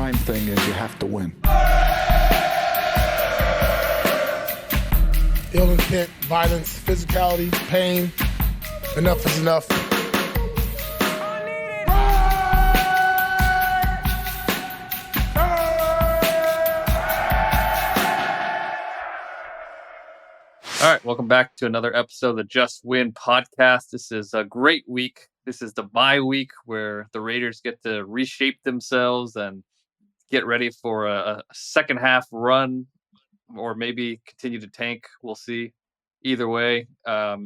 prime thing is you have to win. Ill intent, violence, physicality, pain. Enough is enough. All right, welcome back to another episode of the Just Win podcast. This is a great week. This is the bye week where the Raiders get to reshape themselves and get ready for a second half run, or maybe continue to tank. We'll see. Either way, we're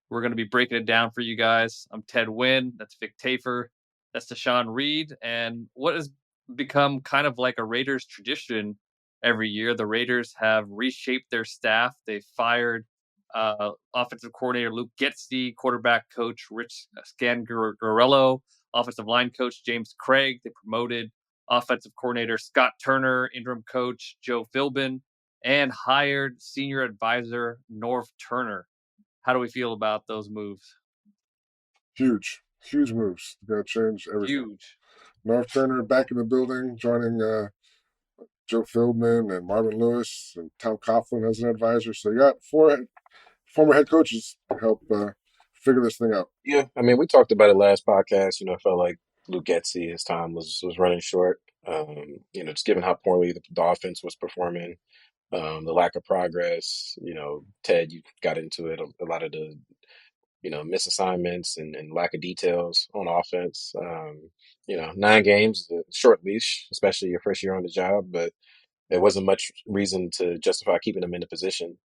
going to be breaking it down for you guys. I'm Ted Wynn. That's Vic Tafer. That's Tashan Reed. And what has become kind of like a Raiders tradition every year, the Raiders have reshaped their staff. They fired offensive coordinator Luke Getsy, quarterback coach Rich Scangarello, offensive line coach James Craig. They promoted offensive coordinator Scott Turner, interim coach Joe Philbin, and hired senior advisor Norv Turner. How do we feel about those moves? Huge moves. Got to change everything. Huge. Norv Turner back in the building, joining Joe Philbin and Marvin Lewis and Tom Coughlin as an advisor. So you got four former head coaches to help figure this thing out. Yeah, I mean, we talked about it last podcast. I felt like Luke Getsy, his time was running short. Just given how poorly the offense was performing, the lack of progress. Ted, you got into it, a lot of the misassignments and lack of details on offense. 9 games, a short leash, especially your first year on the job, but there wasn't much reason to justify keeping him in the position.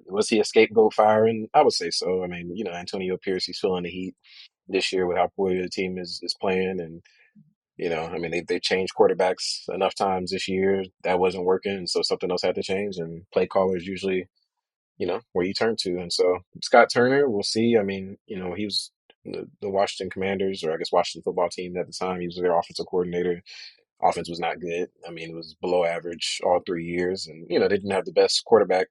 Was he a scapegoat firing? I would say so. Antonio Pierce, he's feeling the heat this year with how poorly the team is playing. And, they changed quarterbacks enough times this year. That wasn't working. So something else had to change. And play callers usually, where you turn to. And so Scott Turner, we'll see. He was the Washington Commanders, or I guess Washington football team at the time. He was their offensive coordinator. Offense was not good. It was below average all 3 years. And, they didn't have the best quarterback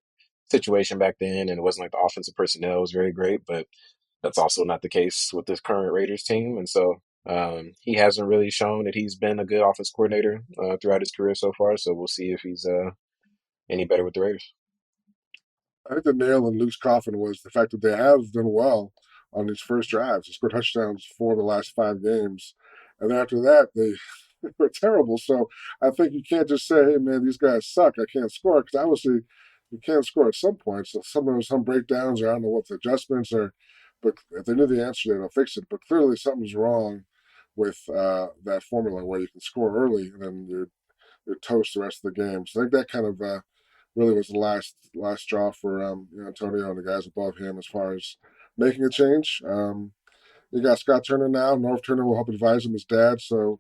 situation back then. And it wasn't like the offensive personnel was very great, but that's also not the case with this current Raiders team. And so he hasn't really shown that he's been a good offense coordinator throughout his career so far. So we'll see if he's any better with the Raiders. I think the nail in Luke's coffin was the fact that they have done well on these first drives. They scored touchdowns 4 of the last 5 games. And then after that, they were terrible. So I think you can't just say, hey, man, these guys suck. I can't score. Because obviously you can't score at some point. So some breakdowns, or I don't know what the adjustments are. But if they knew the answer, they'll fix it. But clearly something's wrong with that formula where you can score early and then you're toast the rest of the game. So I think that kind of really was the last straw for Antonio and the guys above him as far as making a change. You got Scott Turner now. Norv Turner will help advise him, his dad. So,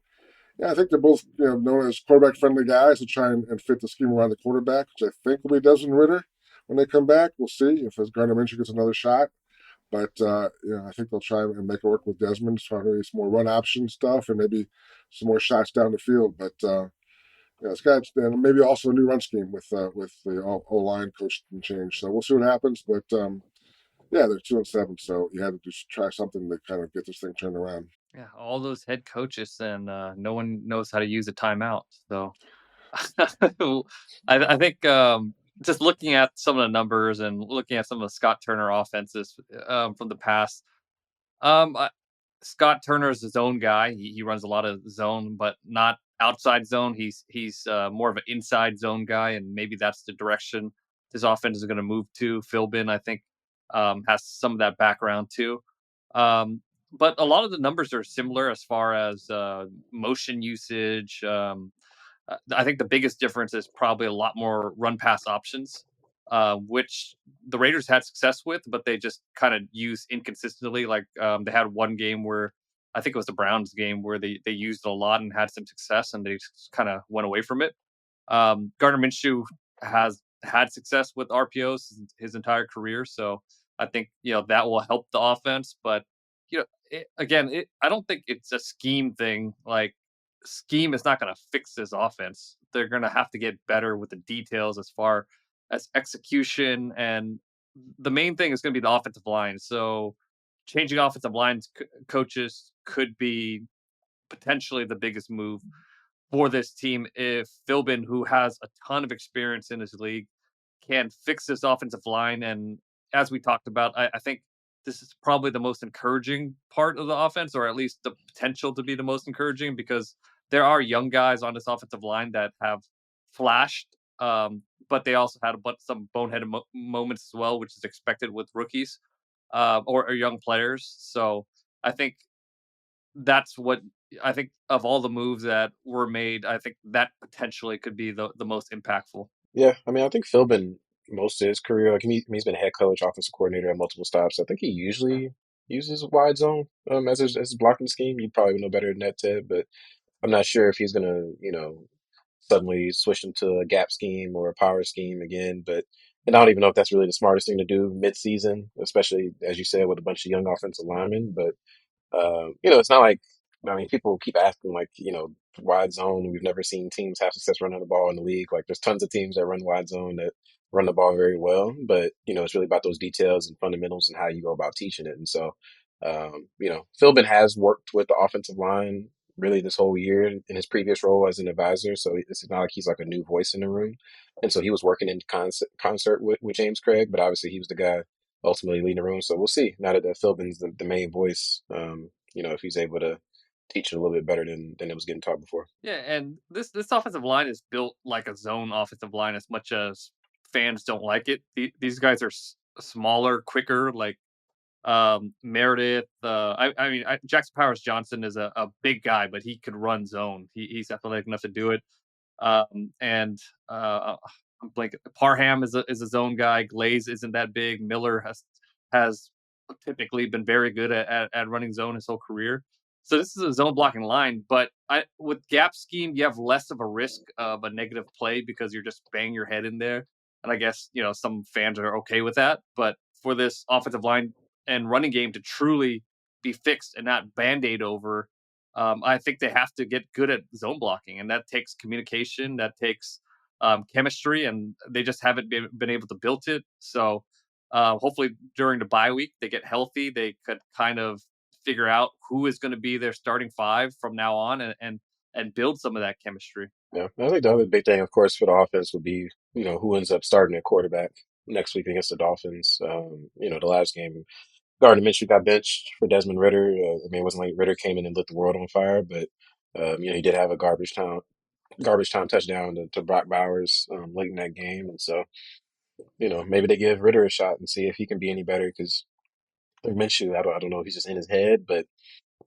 yeah, I think they're both known as quarterback-friendly guys to try and fit the scheme around the quarterback, which I think will be Desmond Ridder when they come back. We'll see if Gardner Minshew gets another shot. But, I think they'll try and make it work with Desmond as far as some more run option stuff and maybe some more shots down the field. But, it's got, and maybe also a new run scheme with the O-line coach and change. So we'll see what happens. But they're 2-7, so you had to just try something to kind of get this thing turned around. Yeah, all those head coaches, and no one knows how to use a timeout. So I think just looking at some of the numbers and looking at some of the Scott Turner offenses from the past, Scott Turner is his own guy. He runs a lot of zone, but not outside zone. He's more of an inside zone guy, and maybe that's the direction his offense is going to move to. Philbin, I think, has some of that background too. But a lot of the numbers are similar as far as motion usage. I think the biggest difference is probably a lot more run pass options, which the Raiders had success with, but they just kind of use inconsistently. Like they had one game where I think it was the Browns game where they used it a lot and had some success, and they just kind of went away from it. Gardner Minshew has had success with RPOs his entire career, so I think that will help the offense. But I don't think it's a scheme thing. Like, scheme is not going to fix this offense. They're going to have to get better with the details as far as execution, and the main thing is going to be the offensive line. So changing offensive lines coaches could be potentially the biggest move for this team if Philbin, who has a ton of experience in this league, can fix this offensive line. And as we talked about, I think this is probably the most encouraging part of the offense, or at least the potential to be the most encouraging, because there are young guys on this offensive line that have flashed, but they also had some boneheaded moments as well, which is expected with rookies or young players. So I think that's what I think of all the moves that were made. I think that potentially could be the most impactful. Yeah, I mean, I think Philbin most of his career, like he's been head coach, offensive coordinator at multiple stops. I think he usually uses wide zone as his blocking scheme. You probably know better than that, Ted, but I'm not sure if he's gonna, suddenly switch into a gap scheme or a power scheme again. But and I don't even know if that's really the smartest thing to do mid-season, especially as you said with a bunch of young offensive linemen. But it's not like, I mean, people keep asking, like, wide zone. We've never seen teams have success running the ball in the league. Like, there's tons of teams that run wide zone that run the ball very well, but, it's really about those details and fundamentals and how you go about teaching it. And so, Philbin has worked with the offensive line really this whole year in his previous role as an advisor. So it's not like he's like a new voice in the room. And so he was working in concert with James Craig, but obviously he was the guy ultimately leading the room. So we'll see. Now that Philbin's the main voice, if he's able to teach it a little bit better than it was getting taught before. Yeah, and this offensive line is built like a zone offensive line as much as fans don't like it. These guys are smaller, quicker, like Meredith. I mean, Jackson Powers Johnson is a big guy, but he could run zone. He's athletic enough to do it. And I'm blanking. Parham is a zone guy. Glaze isn't that big. Miller has typically been very good at running zone his whole career. So this is a zone blocking line, but with gap scheme, you have less of a risk of a negative play because you're just banging your head in there. And I guess some fans are okay with that. But for this offensive line and running game to truly be fixed and not band-aid over, I think they have to get good at zone blocking, and that takes communication, that takes chemistry, and they just haven't been able to build it. So hopefully during the bye week they get healthy, they could kind of figure out who is going to be their starting five from now on, and build some of that chemistry. Yeah, I think the other big thing, of course, for the offense would be, who ends up starting at quarterback next week against the Dolphins. The last game, Gardner Minshew got benched for Desmond Ritter. I mean, it wasn't like Ritter came in and lit the world on fire, but he did have a garbage time touchdown to Brock Bowers late in that game, and so maybe they give Ritter a shot and see if he can be any better because Minshew, I don't know if he's just in his head, but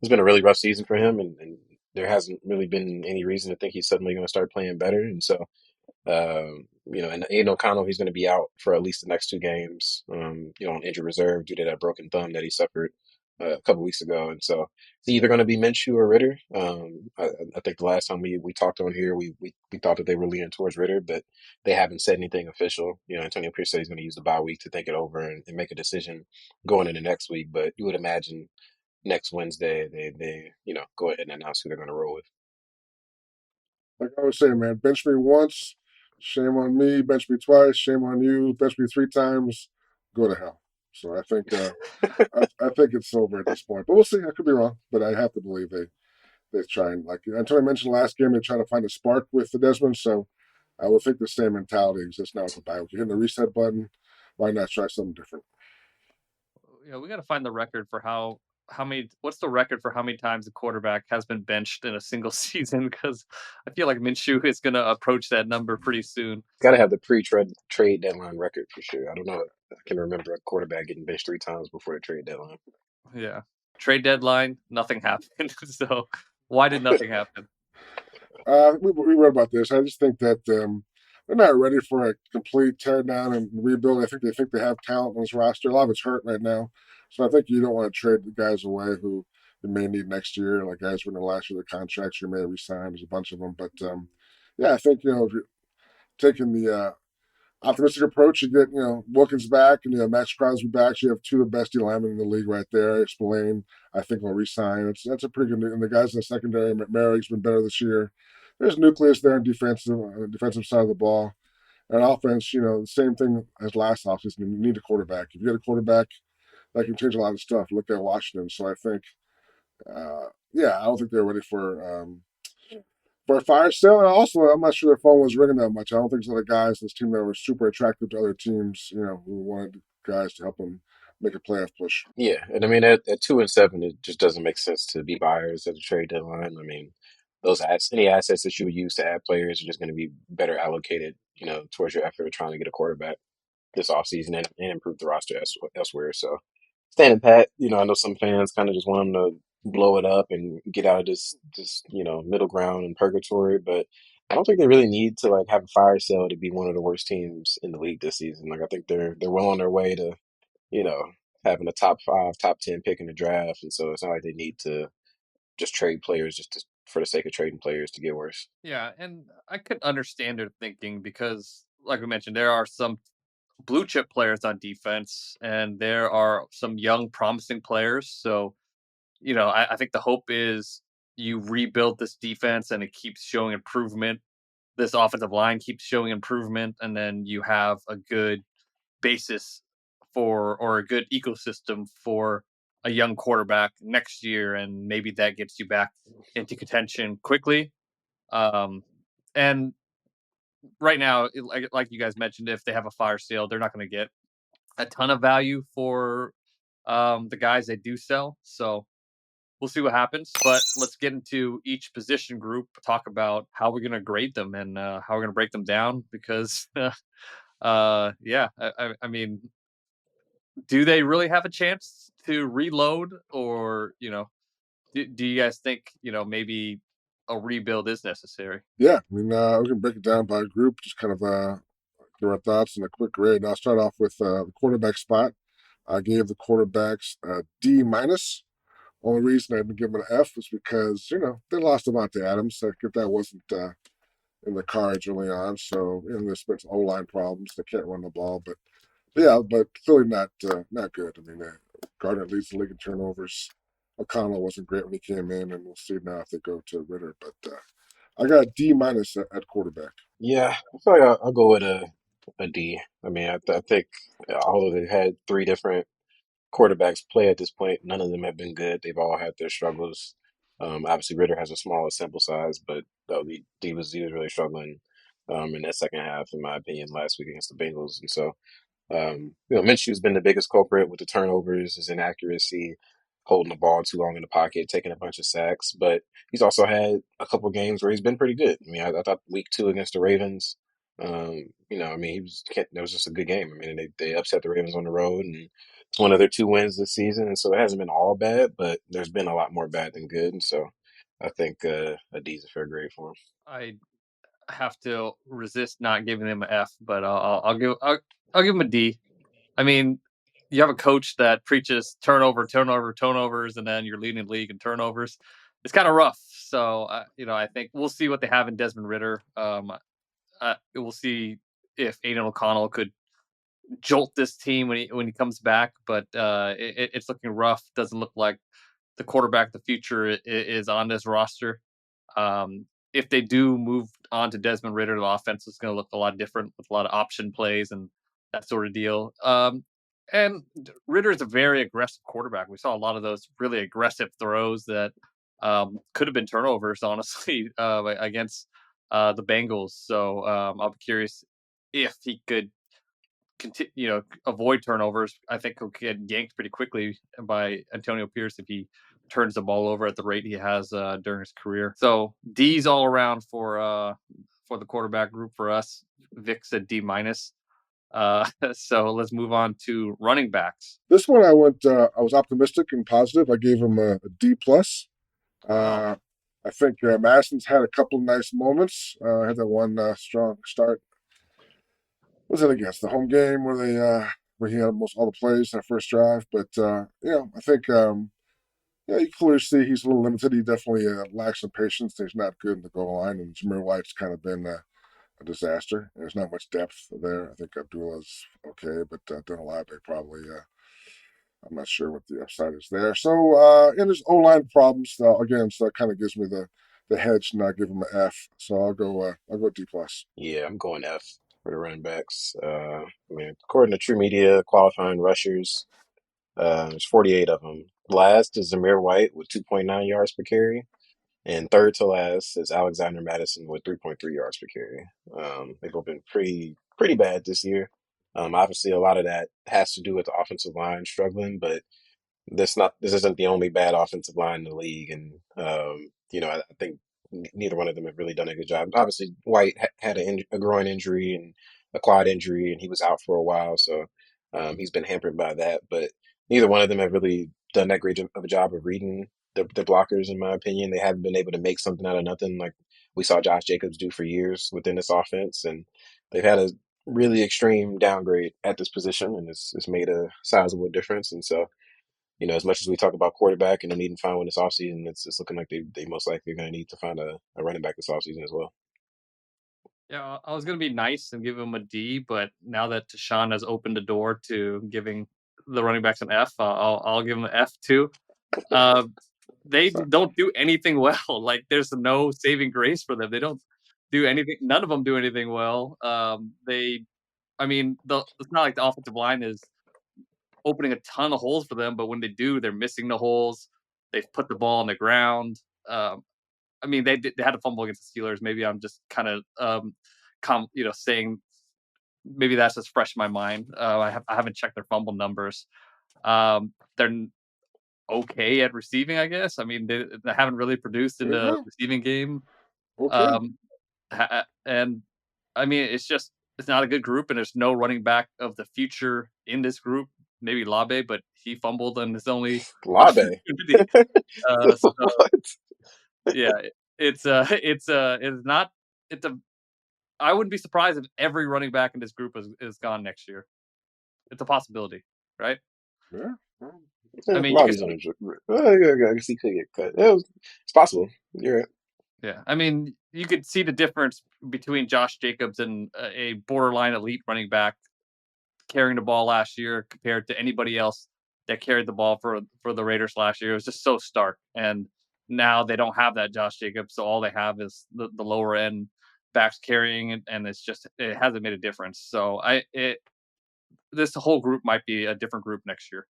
it's been a really rough season for him, and there hasn't really been any reason to think he's suddenly going to start playing better, and so and Aiden O'Connell, he's going to be out for at least the next two games, on injured reserve due to that broken thumb that he suffered a couple weeks ago. And so it's either going to be Minshew or Ritter. I think the last time we talked on here, we thought that they were leaning towards Ritter, but they haven't said anything official. Antonio Pierce said he's going to use the bye week to think it over and make a decision going into next week. But you would imagine next Wednesday they go ahead and announce who they're going to roll with. Like I was saying, man, bench me once, shame on me. Bench me twice, shame on you. Bench me three times, go to hell. So I think I think it's over at this point. But we'll see. I could be wrong, but I have to believe they try and, like Antonio mentioned last game, they try to find a spark with the Desmond. So I would think the same mentality exists now with the bye. If you're hitting the reset button, why not try something different? We got to find the record for how many. What's the record for how many times a quarterback has been benched in a single season? Because I feel like Minshew is going to approach that number pretty soon. Got to have the pre-trade deadline record for sure. I don't know. I can remember a quarterback getting benched three times before the trade deadline. Yeah, trade deadline, nothing happened. So why did nothing happen? We read about this. I just think that they're not ready for a complete tear down and rebuild. I think they have talent on this roster. A lot of it's hurt right now, so I think you don't want to trade the guys away who you may need next year, like guys who are in the last year of their contracts you may resign. There's a bunch of them, but yeah, I think if you're taking the optimistic approach, you get Wilkins back and Max Crosby back. You have two of the best D linemen in the league right there. Spillane, I think, will resign. That's a pretty good. And the guys in the secondary, McMurray's been better this year. There's nucleus there on defensive side of the ball. And offense, the same thing as last offseason. You need a quarterback. If you get a quarterback, that can change a lot of stuff. Look at Washington. So I think Yeah, I don't think they're ready for a fire sale. And also, I'm not sure their phone was ringing that much. I don't think there's a lot of guys in this team that were super attractive to other teams, who wanted guys to help them make a playoff push. Yeah, and I mean at 2-7, it just doesn't make sense to be buyers at the trade deadline. I mean, any assets that you would use to add players are just going to be better allocated, towards your effort of trying to get a quarterback this offseason and improve the roster elsewhere. So standing pat, I know some fans kind of just want them to blow it up and get out of this middle ground and purgatory, but I don't think they really need to like have a fire sale to be one of the worst teams in the league this season. Like I think they're well on their way to you know, having a top 5, top 10 pick in the draft, and so it's not like they need to just trade players for the sake of trading players to get worse. Yeah, and I could understand their thinking because, like we mentioned, there are some blue chip players on defense, and there are some young, promising players. So, I think the hope is you rebuild this defense and it keeps showing improvement. This offensive line keeps showing improvement, and then you have a good basis or a good ecosystem for a young quarterback next year, and maybe that gets you back into contention quickly. Um, and right now, like you guys mentioned, if they have a fire sale, they're not going to get a ton of value for the guys they do sell. So we'll see what happens. But let's get into each position group, talk about how we're going to grade them and how we're going to break them down because, yeah, I mean, do they really have a chance to reload or, do you guys think, maybe a rebuild is necessary? Yeah, I mean, we can break it down by group, just kind of give our thoughts and a quick grade. And I'll start off with the quarterback spot. I gave the quarterbacks a D minus. Only reason I didn't give them an F was because they lost Devontae Adams. So if that wasn't in the cards early on, so there's been some O line problems. They can't run the ball, but yeah, but clearly not good. I mean, Gardner leads the league in turnovers. O'Connell wasn't great when he came in, and we'll see now if they go to Ritter. But I got a D minus at quarterback. Yeah, I feel like I'll go with a D. I mean, I think although they've had 3 different quarterbacks play at this point, none of them have been good. They've all had their struggles. Obviously, Ritter has a smaller sample size, but he was really struggling in that second half, in my opinion, last week against the Bengals, and so. Minshew's been the biggest culprit with the turnovers, his inaccuracy, holding the ball too long in the pocket, taking a bunch of sacks. But he's also had a couple games where he's been pretty good. I mean, I thought week 2 against the Ravens, I mean, it was just a good game. I mean, they upset the Ravens on the road, and it's one of their 2 wins this season. And so it hasn't been all bad, but there's been a lot more bad than good. And so I think a D is a fair grade for him. I have to resist not giving him an F, but I'll give him a D. I mean, you have a coach that preaches turnover, turnover, turnovers, and then you're leading the league in turnovers. It's kind of rough. So, I think we'll see what they have in Desmond Ritter. We'll see if Aiden O'Connell could jolt this team when he comes back, but it's looking rough. Doesn't look like the quarterback of the future is on this roster. If they do move on to Desmond Ritter, the offense is going to look a lot different with a lot of option plays and that sort of deal. And Ritter is a very aggressive quarterback. We saw a lot of those really aggressive throws that could have been turnovers, honestly, against the Bengals. So I'll be curious if he could avoid turnovers. I think he'll get yanked pretty quickly by Antonio Pierce if he turns the ball over at the rate he has during his career. So D's all around for the quarterback group for us. Vic said D minus. So let's move on to running backs. This one I was optimistic and positive. I gave him a D plus. Wow. I think Madison's had a couple of nice moments. Had that one strong start. Was it against the home game where he had almost all the plays in that first drive? But I think you clearly see he's a little limited. He definitely lacks some patience. He's not good in the goal line, and Jameer White's kind of been a disaster. There's not much depth there. I think Abdullah's okay, but Dunlap probably. I'm not sure what the upside is there. So, and there's O line problems again. So that kind of gives me the hedge to not give him an F. So I'll go D plus. Yeah, I'm going F for the running backs. I mean, according to True Media, qualifying rushers, there's 48 of them. last is Zamir White with 2.9 yards per carry. And third to last is Alexander Madison with 3.3 yards per carry. They've both been pretty bad this year. Obviously, a lot of that has to do with the offensive line struggling, but this isn't the only bad offensive line in the league, and I think neither one of them have really done a good job. Obviously, White had a groin injury and a quad injury, and he was out for a while, so he's been hampered by that. But neither one of them have really done that great of a job of reading the blockers, in my opinion. They haven't been able to make something out of nothing like we saw Josh Jacobs do for years within this offense, and they've had a really extreme downgrade at this position, and it's made a sizable difference. And so as much as we talk about quarterback and the need to find one this offseason, it's looking like they most likely are going to need to find a running back this offseason as well. Yeah, I was gonna be nice and give him a D, but now that Tashan has opened the door to giving the running backs an F, I'll give him an F too. Uh, they So, don't do anything well. Like there's no saving grace for them. They don't do anything. None of them do anything well. I mean, it's not like the offensive line is opening a ton of holes for them, but when they do, they're missing the holes. They've put the ball on the ground. I mean, they had a fumble against the Steelers. Maybe I'm just kind of saying maybe that's just fresh in my mind. I haven't checked their fumble numbers. They're okay at receiving, I guess. I mean, they haven't really produced in there you the go. receiving game. Okay. Um, and I mean, it's not a good group, and there's no running back of the future in this group. Maybe Labe, but he fumbled on his only Labe. opportunity. So What? yeah, it's not. It's a. I wouldn't be surprised if every running back in this group is gone next year. It's a possibility, right? Yeah, I mean, you could Labe's on a I guess he could get cut. It's possible. You're right. Yeah, I mean, you could see the difference between Josh Jacobs and a borderline elite running back carrying the ball last year compared to anybody else that carried the ball for the Raiders last year. It was just so stark, and now they don't have that Josh Jacobs, so all they have is the lower end backs carrying it, and it hasn't made a difference. So this whole group might be a different group next year.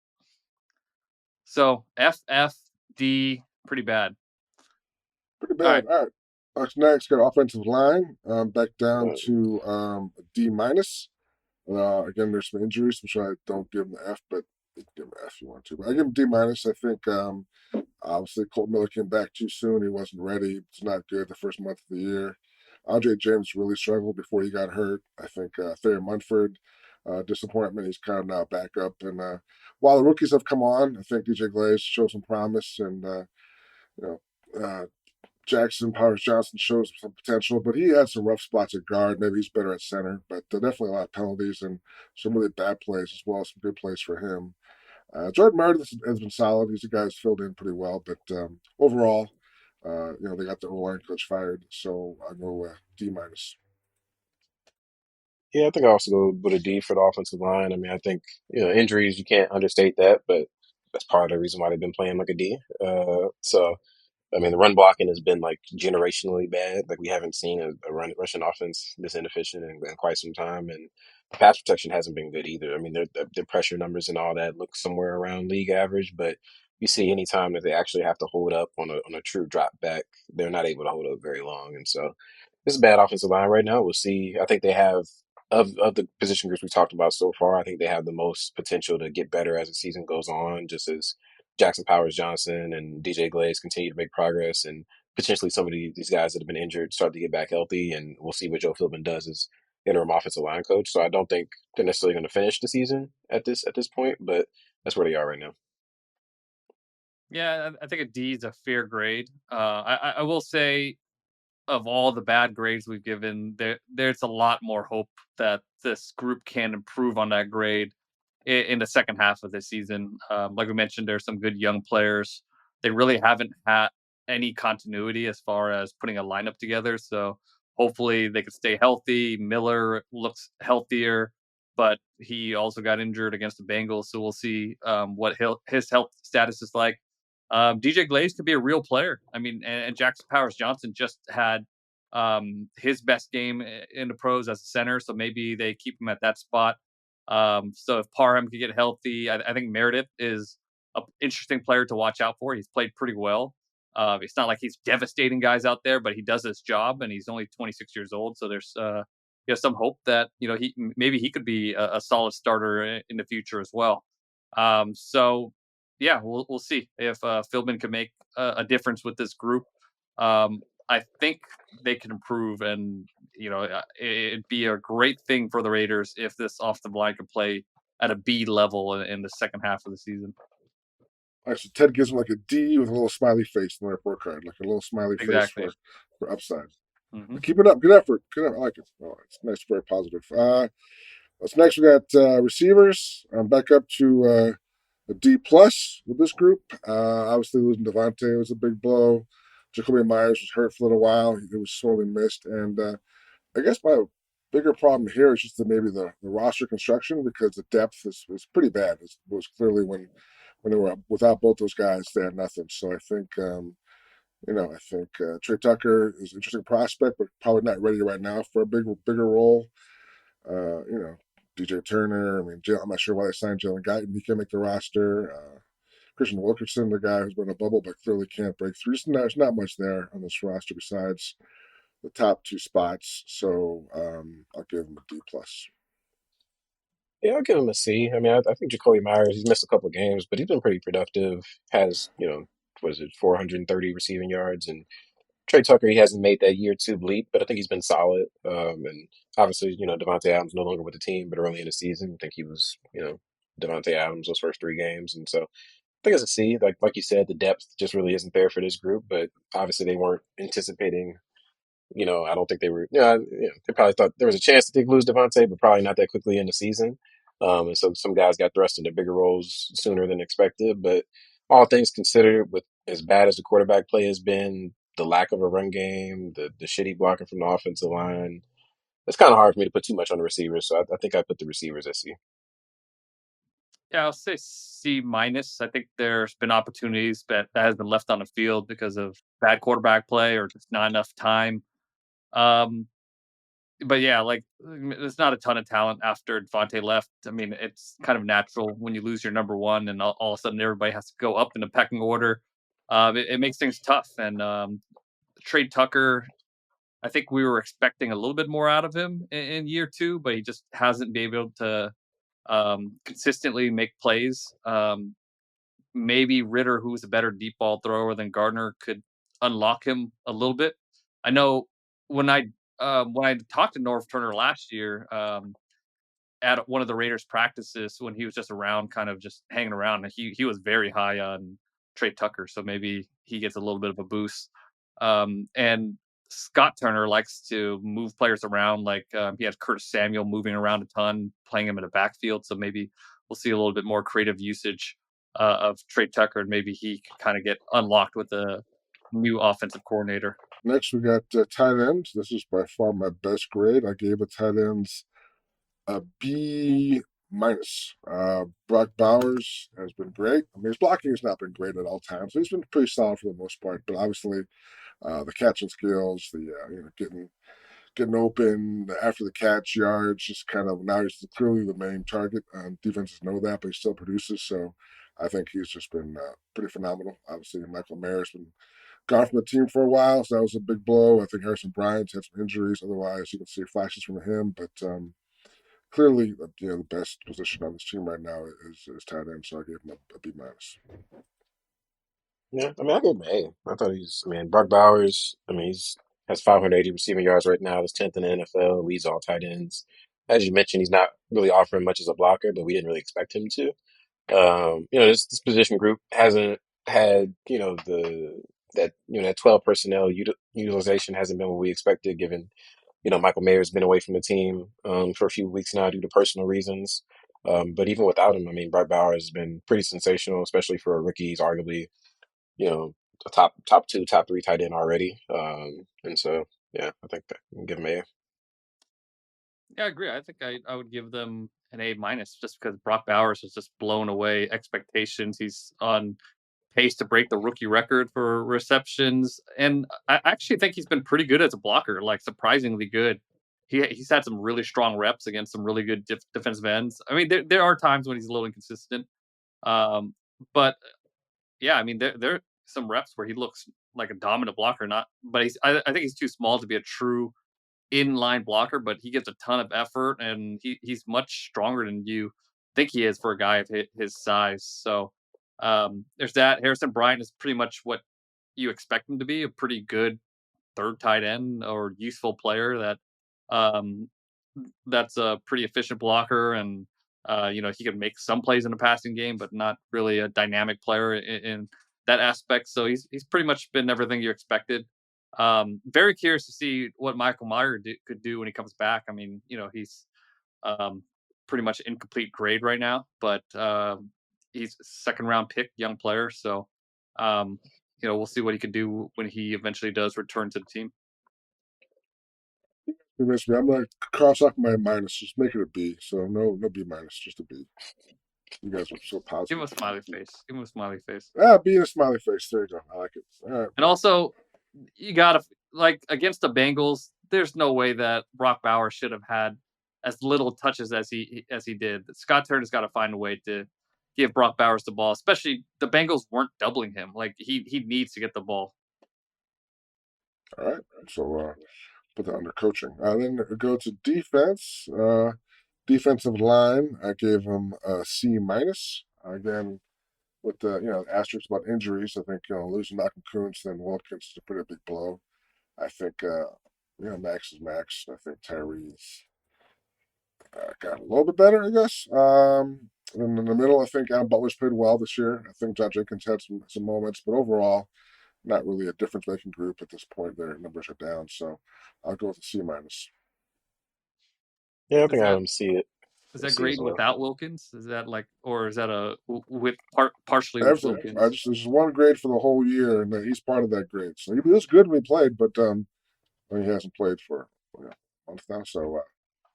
So FFD, pretty bad. Pretty All right. bad. All right. Us next, got offensive line. Back down Uh, to a D minus. Again, there's some injuries, which I don't give him the F, but you can give him an F if you want to. But I give him D minus. I think obviously Colt Miller came back too soon. He wasn't ready. It's not good the first month of the year. Andre James really struggled before he got hurt. I think Thayer Munford, disappointment. He's kind of now back up. And while the rookies have come on, I think DJ Glaze shows some promise. And, you know, Jackson Powers Johnson shows some potential, but he had some rough spots at guard. Maybe he's better at center, but definitely a lot of penalties and some really bad plays as well as some good plays for him. Jordan Meredith has been solid. He's a guy who's filled in pretty well, but overall, they got the O-line coach fired, so I go D minus. yeah, I think I also go with a D for the offensive line. I mean, I think injuries you can't understate that, but that's part of the reason why they've been playing like a D. So I mean, the run blocking has been like generationally bad. Like we haven't seen a rushing offense this inefficient in quite some time, and the pass protection hasn't been good either. I mean, their pressure numbers and all that look somewhere around league average, but you see any time that they actually have to hold up on a true drop back, they're not able to hold up very long, and so it's a bad offensive line right now. We'll see. I think they have of the position groups we talked about so far. I think they have the most potential to get better as the season goes on, just as Jackson Powers Johnson and DJ Glaze continue to make progress, and potentially some of these guys that have been injured start to get back healthy. And we'll see what Joe Philbin does as interim offensive line coach. So I don't think they're necessarily going to finish the season at this point, but that's where they are right now. Yeah, I think a D is a fair grade. I will say of all the bad grades we've given, there's a lot more hope that this group can improve on that grade in the second half of the season. Like we mentioned, there's some good young players. They really haven't had any continuity as far as putting a lineup together. So hopefully they can stay healthy. Miller looks healthier, but he also got injured against the Bengals. So we'll see what his health status is like. DJ Glaze could be a real player. I mean, and Jackson Powers Johnson just had his best game in the pros as a center. So maybe they keep him at that spot. So if Parham could get healthy, I think Meredith is interesting player to watch out for. He's played pretty well. It's not like he's devastating guys out there, but he does his job, and he's only 26 years old. So there's some hope that maybe he could be a solid starter in the future as well. So yeah, we'll see if Philbin can make a difference with this group. I think they can improve, and it'd be a great thing for the Raiders if this offensive line could play at a B level in the second half of the season. All right, so Ted gives him like a D with a little smiley face in the report card, like a little smiley face Exactly. for upside. Hmm. Keep it up. Good effort. Good effort. I like it. Oh, it's nice. Very positive. What's next? We got receivers. I'm back up to a D plus with this group. Obviously, losing Devontae was a big blow. Jacoby Myers was hurt for a little while. He was sorely missed. And I guess my bigger problem here is just maybe the roster construction, because the depth is pretty bad. It was clearly when they were without both those guys, they had nothing. So I think Trey Tucker is an interesting prospect, but probably not ready right now for a bigger role. DJ Turner. I mean, I'm not sure why they signed Jalen Guyton. He can't make the roster. Christian Wilkerson, the guy who's been in a bubble but clearly can't break through. So there's not much there on this roster besides the top two spots. So I'll give him a D plus. Yeah, I'll give him a C. I mean, I think Jacoby Myers, he's missed a couple of games, but he's been pretty productive. Has, what is it, 430 receiving yards. And Trey Tucker, he hasn't made that year two leap, but I think he's been solid. And obviously, Devontae Adams no longer with the team, but early in the season, I think he was, Devontae Adams those first three games. And so I think it's a C. Like you said, the depth just really isn't there for this group, but obviously they weren't anticipating. I don't think they were. They probably thought there was a chance that they could lose Devontae, but probably not that quickly in the season. And so some guys got thrust into bigger roles sooner than expected. But all things considered, with as bad as the quarterback play has been, the lack of a run game, the shitty blocking from the offensive line, it's kind of hard for me to put too much on the receivers. So I think I put the receivers at C. Yeah, I'll say C minus. I think there's been opportunities that has been left on the field because of bad quarterback play or just not enough time. Um, but yeah, there's not a ton of talent after Devontae left. I mean, it's kind of natural when you lose your number one and all of a sudden everybody has to go up in the pecking order. It makes things tough. And Trey Tucker, I think we were expecting a little bit more out of him in year two, but he just hasn't been able to consistently make plays. Maybe Ritter, who's a better deep ball thrower than Gardner, could unlock him a little bit. I know when I talked to Norv Turner last year at one of the Raiders practices when he was just around, kind of just hanging around, he was very high on Trey Tucker, so maybe he gets a little bit of a boost. And Scott Turner likes to move players around. He had Curtis Samuel moving around a ton, playing him in the backfield. So maybe we'll see a little bit more creative usage of Trey Tucker, and maybe he can kind of get unlocked with the new offensive coordinator. Next, we got tight ends. This is by far my best grade. I gave the tight ends a B minus. Brock Bowers has been great. I mean, his blocking has not been great at all times. He's been pretty solid for the most part, but obviously the catching skills, getting open after the catch yards, just kind of now he's clearly the main target. Defenses know that, but he still produces. So I think he's just been pretty phenomenal. Obviously, Michael Mayer's been gone from the team for a while, so that was a big blow. I think Harrison Bryant's had some injuries. Otherwise, you can see flashes from him, but clearly, the best position on this team right now is tight end. So I gave him a B minus. Yeah, I mean, I give him an A. I thought Brock Bowers, has 580 receiving yards right now. He's 10th in the NFL, leads all tight ends. As you mentioned, he's not really offering much as a blocker, but we didn't really expect him to. This position group hasn't had, that 12 personnel utilization hasn't been what we expected, given, Michael Mayer's been away from the team for a few weeks now due to personal reasons. But even without him, Brock Bowers has been pretty sensational, especially for a rookie. He's arguably, a top two, top three tight end already. And so, yeah, I think that I can give him A. Yeah, I agree. I think I would give them an A minus just because Brock Bowers has just blown away expectations. He's on pace to break the rookie record for receptions, and I actually think he's been pretty good as a blocker, like surprisingly good. He's had some really strong reps against some really good defensive ends. I mean, there are times when he's a little inconsistent, But yeah, I mean, there are some reps where he looks like a dominant blocker, not, but I think he's too small to be a true inline blocker, but he gives a ton of effort, and he's much stronger than you think he is for a guy of his size. So there's that. Harrison Bryant is pretty much what you expect him to be, a pretty good third tight end or useful player um, that's a pretty efficient blocker, and he can make some plays in the passing game, but not really a dynamic player in that aspect. So he's pretty much been everything you expected. Very curious to see what Michael Meyer could do when he comes back. I mean, he's um, pretty much incomplete grade right now, but he's a second round pick, young player. So um, we'll see what he can do when he eventually does return to the team. You missed me. I'm gonna cross off my minus. Just make it a B. So no B minus, just a B. You guys are so Give him positive. a smiley face. Give him a smiley face. B and a smiley face. There you go. I like it. All right. And also, you gotta like against the Bengals. There's no way that Brock Bowers should have had as little touches as he did. Scott Turner's got to find a way to give Brock Bowers the ball, especially the Bengals weren't doubling him. Like he needs to get the ball. All right. So put that under coaching. Then go to defense. Defensive line, I gave him a C minus. Again, with the asterisks about injuries, I think losing Malcolm Kuntz and Wilkins is a pretty big blow. I think Max is Max. I think Tyree's got a little bit better, I guess. And in the middle, I think Adam Butler's played well this year. I think John Jenkins had some moments, but overall, not really a difference making group at this point. Their numbers are down, so I'll go with a C minus. Yeah, I Is think I that have him see it. is that See as grade well. without Wilkins? Is that like, or is that with partially with Everything. Wilkins? There's one grade for the whole year, and he's part of that grade. So he was good when he played, but he hasn't played for a month now. So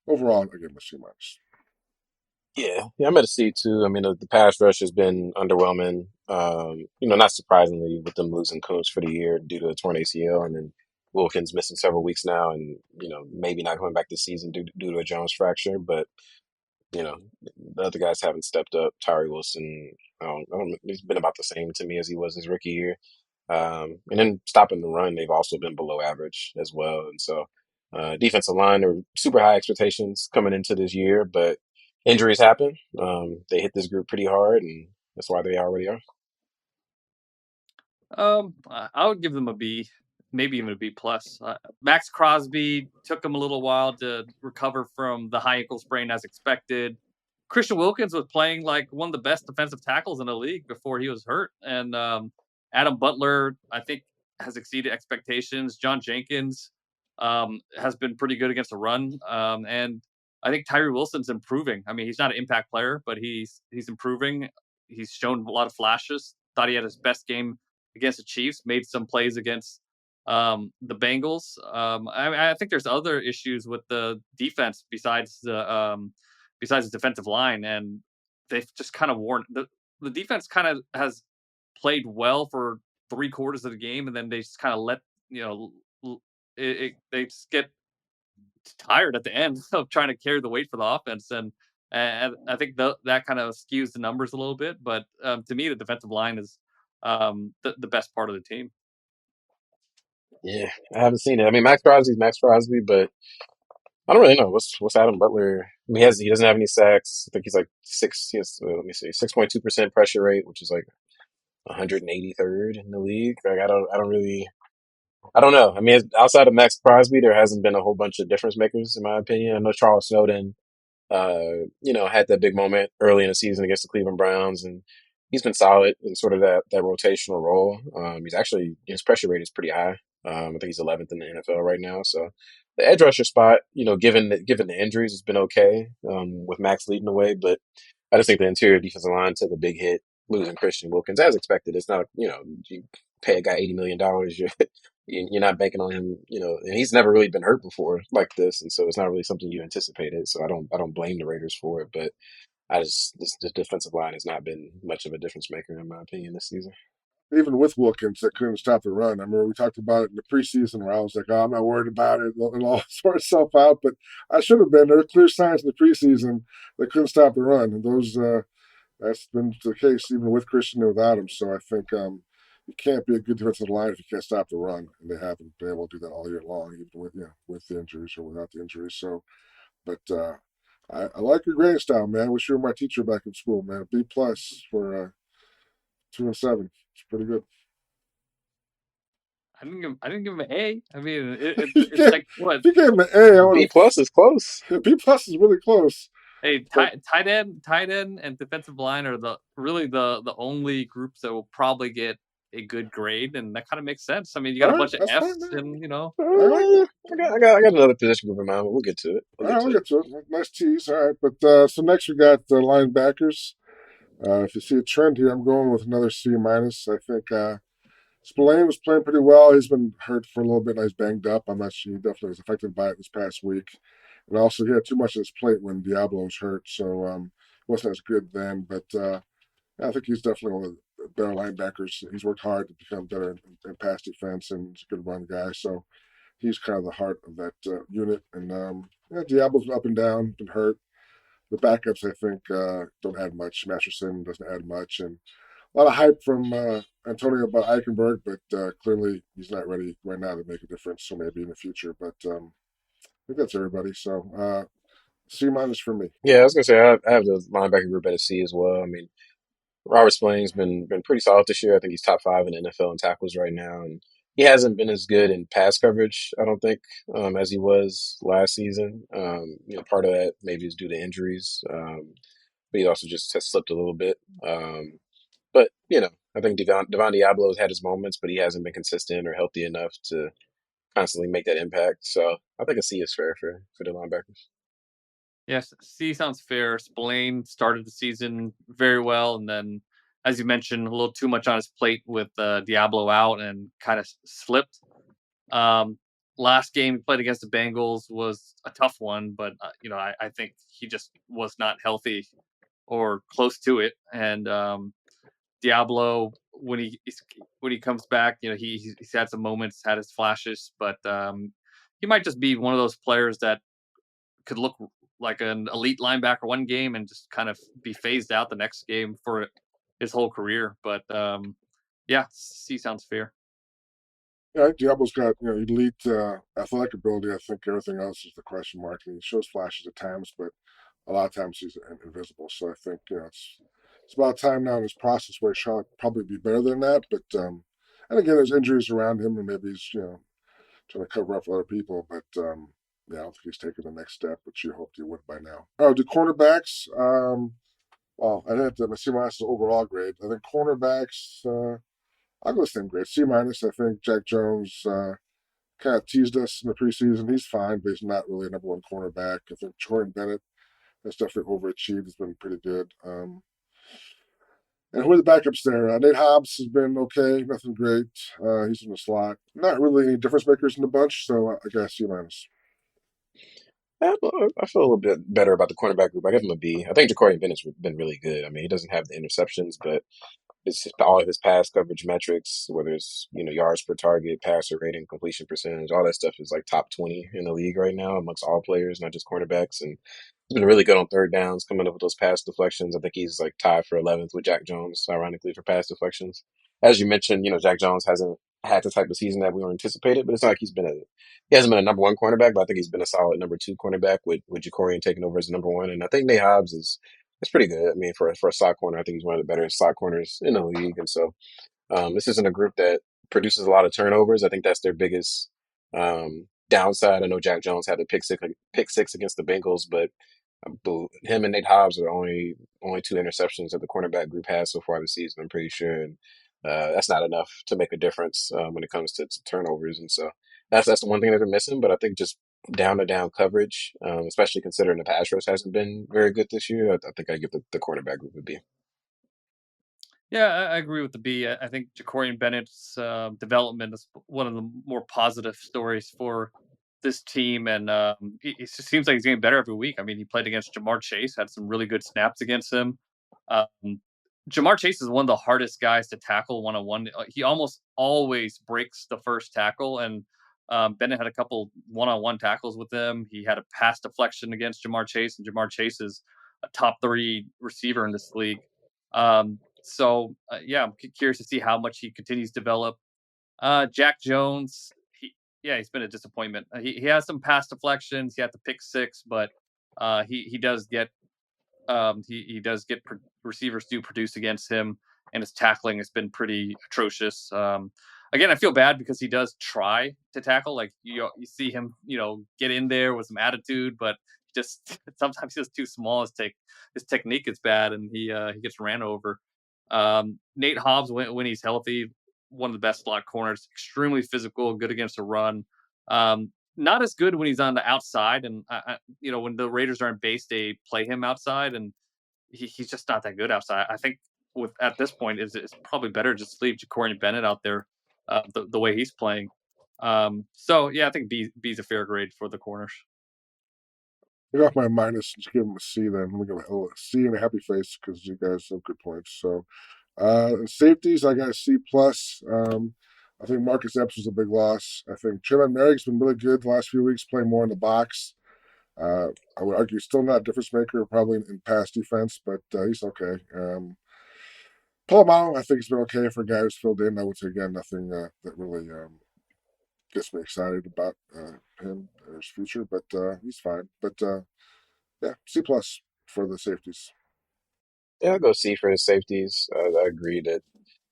overall, I give him a C minus. Yeah, I'm at a C too. I mean, the pass rush has been underwhelming. Not surprisingly, with them losing Coons for the year due to a torn ACL, and then Wilkins missing several weeks now, and maybe not coming back this season due to a Jones fracture. But the other guys haven't stepped up. Tyree Wilson, he's been about the same to me as he was his rookie year. And then stopping the run, they've also been below average as well. And so, defensive line are super high expectations coming into this year, but injuries happen. They hit this group pretty hard, and that's why they already are. I would give them a B, maybe even a B plus. Max Crosby took him a little while to recover from the high ankle sprain as expected. Christian Wilkins was playing like one of the best defensive tackles in the league before he was hurt, and Adam Butler, I think, has exceeded expectations. John Jenkins has been pretty good against the run, and I think Tyree Wilson's improving. I mean, he's not an impact player, but he's improving. He's shown a lot of flashes. Thought he had his best game against the Chiefs, made some plays against the Bengals. I think there's other issues with the defense besides the defensive line, and they've just kind of worn the defense kind of has played well for 3/4 of the game, and then they just kind of let they just get tired at the end of trying to carry the weight for the offense, and I think that kind of skews the numbers a little bit. But to me, the defensive line is the best part of the team. Yeah, I haven't seen it. I mean, Max Crosby's Max Crosby, but I don't really know what's Adam Butler. I mean, he doesn't have any sacks. I think he's like six. He has, let me see, 6.2% pressure rate, which is like 183rd in the league. Like I don't know. I mean, outside of Max Crosby, there hasn't been a whole bunch of difference makers, in my opinion. I know Charles Snowden, had that big moment early in the season against the Cleveland Browns, and he's been solid in sort of that rotational role. He's actually his pressure rate is pretty high. I think he's 11th in the NFL right now. So the edge rusher spot, given the injuries, has been okay with Max leading the way, but I just think the interior defensive line took a big hit losing Christian Wilkins as expected. It's not, you pay a guy $80 million, you're not banking on him, and he's never really been hurt before like this, and so it's not really something you anticipated. So I don't blame the Raiders for it, but the defensive line has not been much of a difference maker in my opinion this season. Even with Wilkins, that couldn't stop the run. I remember we talked about it in the preseason where I was like, oh, I'm not worried about it. It'll all sort itself out. But I should have been. There were clear signs in the preseason that couldn't stop the run. And those That's been the case even with Christian and without him. So I think you can't be a good defensive line if you can't stop the run, and they haven't been able to do that all year long, even with the injuries or without the injuries. So, but I like your grading style, man. Wish you were my teacher back in school, man. B plus for 2 and 7. It's pretty good. I didn't give him an A. I mean, you it's gave, like what? if you gave him an A, I would B plus is close. have. B plus is really close. Hey, But tight end, and defensive line are the only groups that will probably get a good grade, and that kind of makes sense. I mean, you got all a right, bunch of that's fine, Fs, man. and I like it. I got another position group in mind, but we'll get to it. All right, we'll get to it. Nice tease. All right, but so next we got the linebackers. If you see a trend here, I'm going with another C minus. I think Spillane was playing pretty well. He's been hurt for a little bit. Now he's banged up. I'm not sure. He definitely was affected by it this past week. And also, he had too much on his plate when Diablo was hurt, so he wasn't as good then. But I think he's definitely one of the better linebackers. He's worked hard to become better in pass defense, and he's a good run guy. So he's kind of the heart of that unit. And Diablo's been up and down, been hurt. The backups, I think, don't add much. Masterson doesn't add much, and a lot of hype from Antonio about Eichenberg, but clearly he's not ready right now to make a difference. So maybe in the future. But I think that's everybody. So C minus for me. Yeah, I was gonna say I have the linebacker group at a C as well. I mean, Robert Spillane's been pretty solid this year. I think he's top five in the NFL in tackles right now, and he hasn't been as good in pass coverage, I don't think, as he was last season. Part of that maybe is due to injuries, but he also just has slipped a little bit. But I think Devon Diablo has had his moments, but he hasn't been consistent or healthy enough to constantly make that impact. So I think a C is fair for the linebackers. yes, C sounds fair. Spillane started the season very well, and then, as you mentioned, a little too much on his plate with Diablo out, and kind of slipped. Um, Last game he played against the Bengals was a tough one, but I think he just was not healthy or close to it. And Diablo, when he comes back, he's had some moments, had his flashes, but he might just be one of those players that could look like an elite linebacker one game and just kind of be phased out the next game for his whole career. But yeah, C sounds fair. Yeah, Diablo's got elite athletic ability. I think everything else is the question mark. And he shows flashes at times, but a lot of times he's invisible. So I think it's about time now in his process where he should probably be better than that. But and again, there's injuries around him, and maybe he's trying to cover up for other people. But yeah, I don't think he's taken the next step, which you hoped he would by now. Oh, the cornerbacks. Well, I think that my C minus is overall grade. I think cornerbacks. I'll go the same grade, C minus. I think Jack Jones kind of teased us in the preseason. He's fine, but he's not really a number one cornerback. I think Jordan Bennett has definitely overachieved. He's been pretty good. And who are the backups there? Nate Hobbs has been okay, nothing great. He's in the slot. Not really any difference makers in the bunch, so I guess C minus. I feel a little bit better about the cornerback group. I give him a B. I think Ja'Cory Bennett's been really good. I mean, he doesn't have the interceptions, but it's all of his pass coverage metrics, whether it's yards per target, passer rating, completion percentage, all that stuff is like top 20 in the league right now amongst all players, not just cornerbacks. And he's been really good on third downs, coming up with those pass deflections. I think he's like tied for 11th with Jack Jones, ironically, for pass deflections. As you mentioned, Jack Jones hasn't had the type of season that we were anticipated, but it's not like he hasn't been a number one cornerback, but I think he's been a solid number two cornerback with Ja'Cory taking over as number one. And I think Nate Hobbs is it's pretty good. I mean, for a slot corner, I think he's one of the better slot corners in the league. And so this isn't a group that produces a lot of turnovers. I think that's their biggest downside. I know Jack Jones had a pick six against the Bengals, but him and Nate Hobbs are the only two interceptions that the cornerback group has so far this season. I'm pretty sure, and that's not enough to make a difference when it comes to turnovers. And so that's the one thing that they're missing. But I think just down to down coverage, especially considering the pass rush hasn't been very good this year. I think I give the cornerback group a B. Yeah, I agree with the B. I think Ja'Cory Bennett's development is one of the more positive stories for this team, and it just seems like he's getting better every week. I mean, he played against Jamar Chase, had some really good snaps against him. Um, Jamar Chase is one of the hardest guys to tackle one on one. He almost always breaks the first tackle, and Bennett had a couple one on one tackles with him. He had a pass deflection against Jamar Chase, and Jamar Chase is a top three receiver in this league. Yeah, I'm curious to see how much he continues to develop. Jack Jones, he's been a disappointment. He has some pass deflections. He had the pick six, but he does get he does get receivers do produce against him, and his tackling has been pretty atrocious. Again, I feel bad because he does try to tackle. Like you see him, get in there with some attitude, but just sometimes he's just too small. His technique is bad, and he gets ran over. Nate Hobbs, when he's healthy, one of the best slot corners, extremely physical, good against the run. Not as good when he's on the outside, and when the Raiders are in base, they play him outside, and he's just not that good outside. I think with at this point, it's probably better just to leave Ja'Cory Bennett out there, the way he's playing. I think B's a fair grade for the corners. Get off my minus and just give him a C then. Let me give him a C and a happy face because you guys have good points. So, safeties, I got a C plus. I think Marcus Epps was a big loss. I think Trayvon Merrick's been really good the last few weeks, playing more in the box. I would argue still not a difference maker, probably in pass defense, but he's okay. Palomino, I think he's been okay for a guy who's filled in. I would say again nothing that really gets me excited about him or his future, but he's fine. But yeah, C plus for the safeties. Yeah, I'll go C for the safeties. I agree that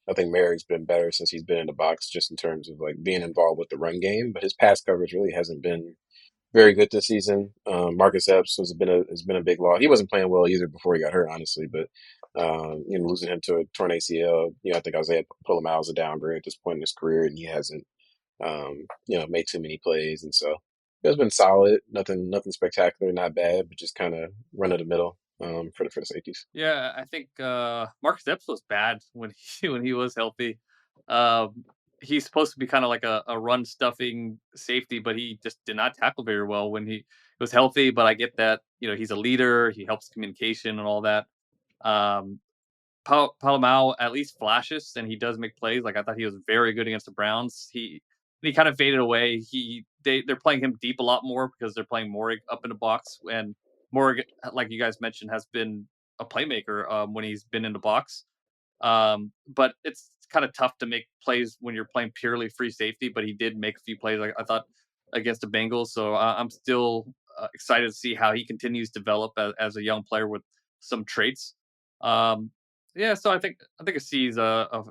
I think Merrick's been better since he's been in the box, just in terms of like being involved with the run game. But his pass coverage really hasn't been very good this season. Marcus Epps has been a big loss. He wasn't playing well either before he got hurt, honestly. But losing him to a torn ACL, I think Isaiah Pulamalu is a downgrade at this point in his career, and he hasn't made too many plays, and so it's been solid. Nothing spectacular, not bad, but just kind of run of the middle for the safeties. Yeah, I think Marcus Epps was bad when when he was healthy. Um, he's supposed to be kind of like a run stuffing safety, but he just did not tackle very well when he was healthy. But I get that he's a leader, he helps communication and all that. Um, Palomau at least flashes and he does make plays. Like I thought he was very good against the Browns. He kind of faded away. They're playing him deep a lot more because they're playing Morig up in the box, and Morig, like you guys mentioned, has been a playmaker when he's been in the box. But it's kind of tough to make plays when you're playing purely free safety. But he did make a few plays, I thought, against the Bengals. So I'm still excited to see how he continues to develop as a young player with some traits. Um, so I think a C is a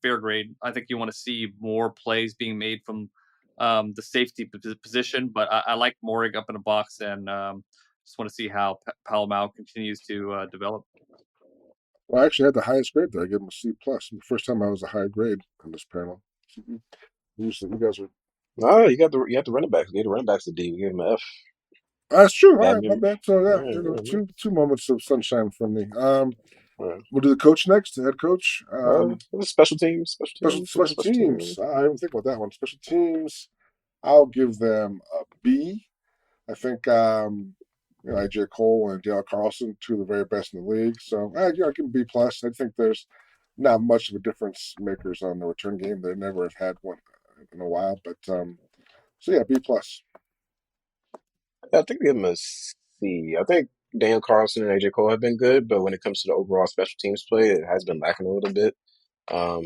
fair grade. I think you want to see more plays being made from the safety position, but I like Morig up in the box, and just want to see how Palomau continues to develop. Well, I actually had the highest grade there. I gave him a C plus. The first time I was a high grade in this panel. Usually, you guys are. Oh, you got the running backs. You gave the running backs a D. You gave them an F. That's true. All Bad right, my memory. bad. So All yeah, right, there were all right, two moments of sunshine from me. all right. We'll do the coach next, the head coach. It was special teams, It was Special special teams. teams. I didn't think about that one. Special teams. I'll give them a B. I think AJ Cole and Dale Carlson, two of the very best in the league. So I give them B plus. I think there's not much of a difference makers on the return game. They never have had one in a while, but so yeah, B plus. I think I give them a C. I think Dan Carlson and AJ Cole have been good, but when it comes to the overall special teams play, it has been lacking a little bit.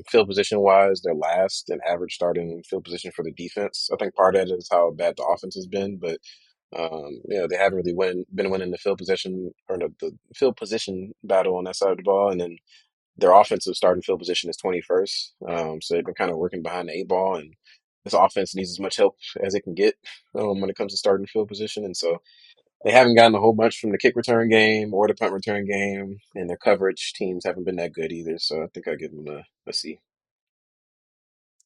Field position wise, they're last in average starting field position for the defense. I think part of that is how bad the offense has been, but they haven't really been winning the field position or the field position battle on that side of the ball. And then their offensive starting field position is 21st. So they've been kind of working behind the eight ball, and this offense needs as much help as it can get when it comes to starting field position. And so they haven't gotten a whole bunch from the kick return game or the punt return game, and their coverage teams haven't been that good either. So I think I give them a C.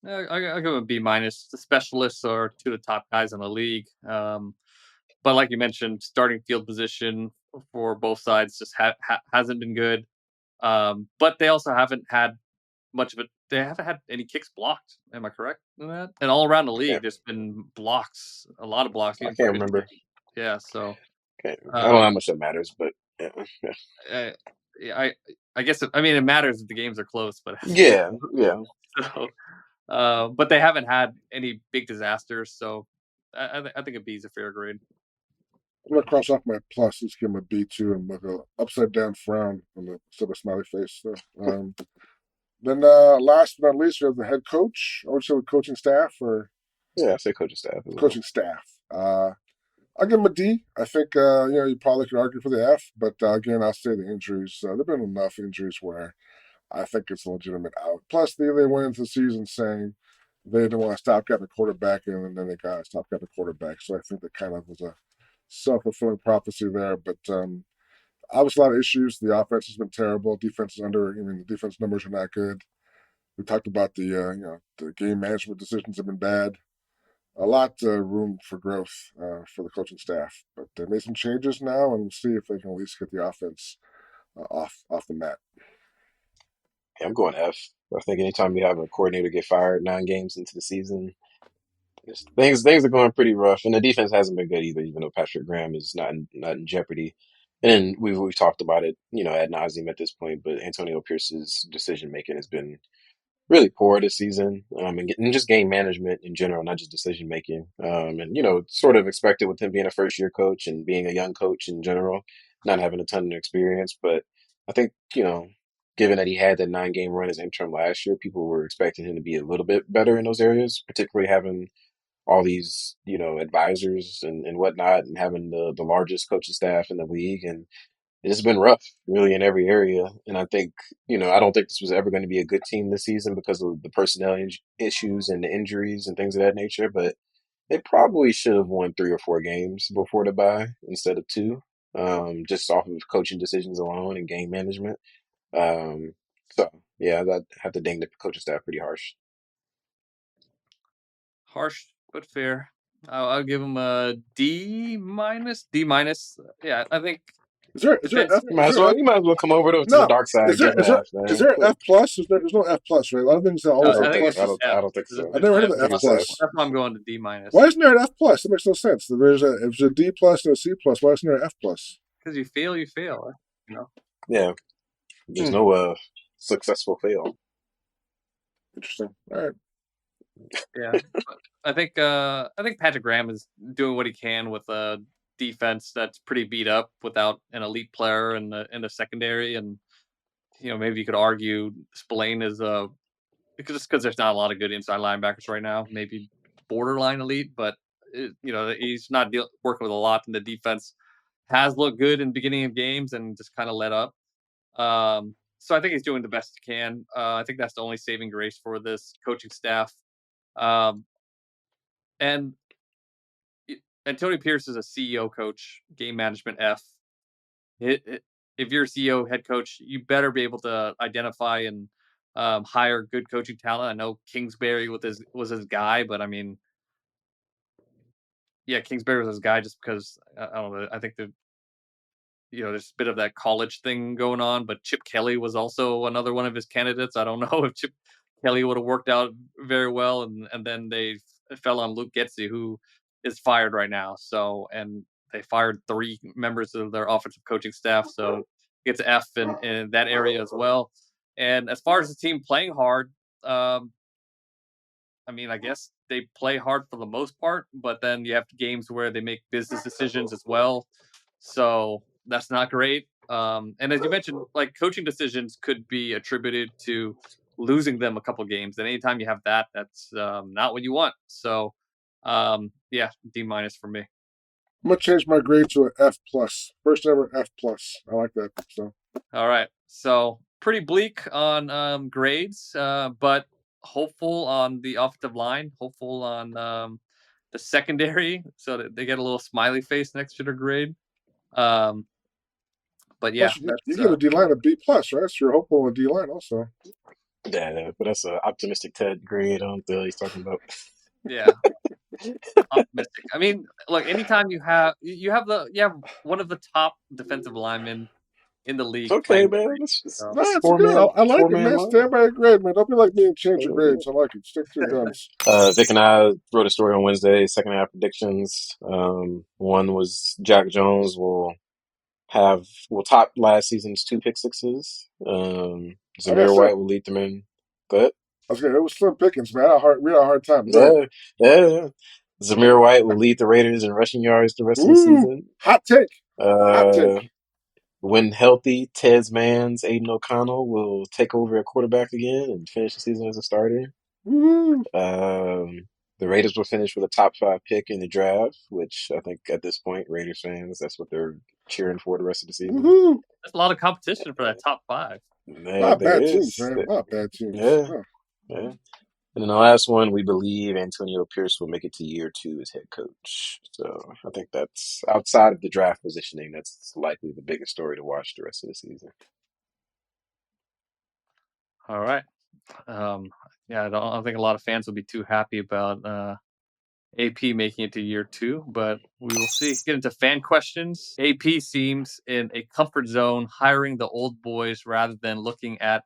I give him a B minus. The specialists are two of the top guys in the league. But like you mentioned, starting field position for both sides just hasn't been good. But they also haven't had much of it. They haven't had any kicks blocked. Am I correct in that? And all around the I league, can't there's been blocks, a lot of blocks, I even for can't good remember. teams. Yeah. So I don't know how um, much that matters, but yeah, yeah, uh, yeah, I guess it matters if the games are close, but yeah, yeah. so but they haven't had any big disasters. So I think a B is a fair grade. I'm gonna cross off my plus. Just give him a B2 and look a upside down frown on the instead of a smiley face. So, then last but not least, we have the head coach. I would say with coaching staff or Yeah, I say coaching staff as well. coaching staff. I'll give him a D. I think you probably could argue for the F, but again, I'll say the injuries. There've been enough injuries where I think it's a legitimate out. Plus, they went into the season saying they didn't want to stop getting a quarterback, and then they got stopped getting a quarterback. So I think that kind of was a self-fulfilling prophecy there. But obviously, a lot of issues. The offense has been terrible. Defense is under. I mean, the defense numbers are not good. We talked about the game management decisions have been bad. A lot room for growth for the coaching staff, but they made some changes now, and we'll see if they can at least get the offense off the mat. Yeah, I'm going F. I think anytime you have a coordinator get fired 9 games into the season, things are going pretty rough, and the defense hasn't been good either. Even though Patrick Graham is not in jeopardy, and we've talked about it, ad nauseum at this point. But Antonio Pierce's decision making has been really poor this season, and just game management in general, not just decision making. And sort of expected with him being a first year coach and being a young coach in general, not having a ton of experience. But I think given that he had that 9 game run as interim last year, people were expecting him to be a little bit better in those areas, particularly having all these advisors and whatnot, and having the largest coaching staff in the league. And it's been rough, really, in every area. And I think, I don't think this was ever going to be a good team this season because of the personnel issues and the injuries and things of that nature. But they probably should have won 3 or 4 games before the bye instead of 2, just off of coaching decisions alone and game management. Um, so, yeah, I'd have to ding the coaching staff pretty harsh. Harsh but fair. I'll give him a D minus. D minus. Yeah, I think Is there defense. F? Is there F? You might as well come over to the No. dark side. Give him an F, Is man. there F plus? There's no F plus, right? A lot of things are always I F think it's plus. just F. I don't think so. I've never heard of the I think F it's F. plus. That's why I'm going to D minus. Why isn't there an F plus? That makes no sense. If there's a D plus and a C plus, why isn't there an F plus? Because you fail, you fail. Yeah. There's no successful fail. Interesting. All right. Yeah, I think Patrick Graham is doing what he can with a defense that's pretty beat up without an elite player in the secondary, and maybe you could argue Spillane is just because there's not a lot of good inside linebackers right now, maybe borderline elite, but he's not working with a lot, and the defense has looked good in the beginning of games and just kind of let up. So I think he's doing the best he can. I think that's the only saving grace for this coaching staff. And Antonio Pierce is a CEO coach, game management F. If you're a CEO head coach, you better be able to identify and hire good coaching talent. I know Kingsbury was his guy, but I mean, yeah, Kingsbury was his guy just because I don't know. I think there's a bit of that college thing going on, but Chip Kelly was also another one of his candidates. I don't know if Chip Kelly would have worked out very well, and then they fell on Luke Getsy, who is fired right now. So, and they fired 3 members of their offensive coaching staff, so it's F in that area as well. And as far as the team playing hard, I mean, I guess they play hard for the most part, but then you have games where they make business decisions as well. So that's not great. And as you mentioned, like coaching decisions could be attributed to losing them a couple games. And anytime you have that, that's not what you want. So yeah, D minus for me. I'm gonna change my grade to an F plus. First ever F plus. I like that. So All right. So pretty bleak on grades, but hopeful on the offensive line, hopeful on the secondary, so that they get a little smiley face next to their grade. But yeah, plus, you that's give a D line a B plus, right? So you're hopeful a D line also. Yeah, but that's an optimistic Ted grade. I don't know what the hell he's talking about. yeah, optimistic. I mean, look, anytime you have one of the top defensive linemen in the league. Okay, playing man. great, It's so. No, it's four good. man, I like it, man man. line. Stand by your grade, man. Don't be like me and change your grades. I like it. Stick to your guns. Vic and I wrote a story on Wednesday, second half predictions. One was Jack Jones will top last season's 2 pick sixes. I gotta Zamir say, White will lead them in. Good. I was good. It was slim pickings, man. We had a hard time. Go ahead. Yeah, yeah, yeah. Zamir White will lead the Raiders in rushing yards the rest of the Ooh, season. hot take. Hot Uh, take. when healthy, Tez Mans, Aiden O'Connell will take over at quarterback again and finish the season as a starter. Woo. The Raiders will finish with a top 5 pick in the draft, which I think at this point, Raiders fans, that's what they're cheering for the rest of the season. Woohoo. There's a lot of competition for that top 5. A lot of There bad teams, is. man. A lot of bad teams. Yeah, Oh. yeah. And then the last one, we believe Antonio Pierce will make it to year 2 as head coach. So I think that's outside of the draft positioning. That's likely the biggest story to watch the rest of the season. All right. Yeah, I don't think a lot of fans will be too happy about AP making it to year 2, but we will see. Get into fan questions. AP seems in a comfort zone, hiring the old boys rather than looking at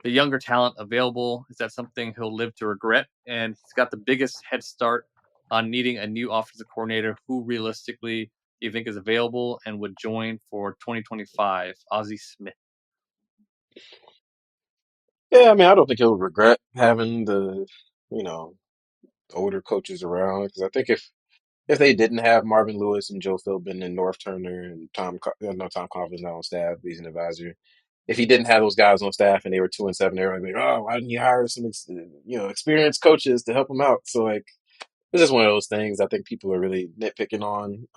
the younger talent available. Is that something he'll live to regret? And he's got the biggest head start on needing a new offensive coordinator. Who realistically do you think is available and would join for 2025? Ozzie Smith. Yeah, I mean, I don't think he'll regret having the, you know, older coaches around because I think if they didn't have Marvin Lewis and Joe Philbin and Norv Turner and Tom Coughlin's not on staff, he's an advisor. If he didn't have those guys on staff and they were 2-7, they were like, oh, why didn't you hire some experienced coaches to help him out? So like, it's just one of those things I think people are really nitpicking on.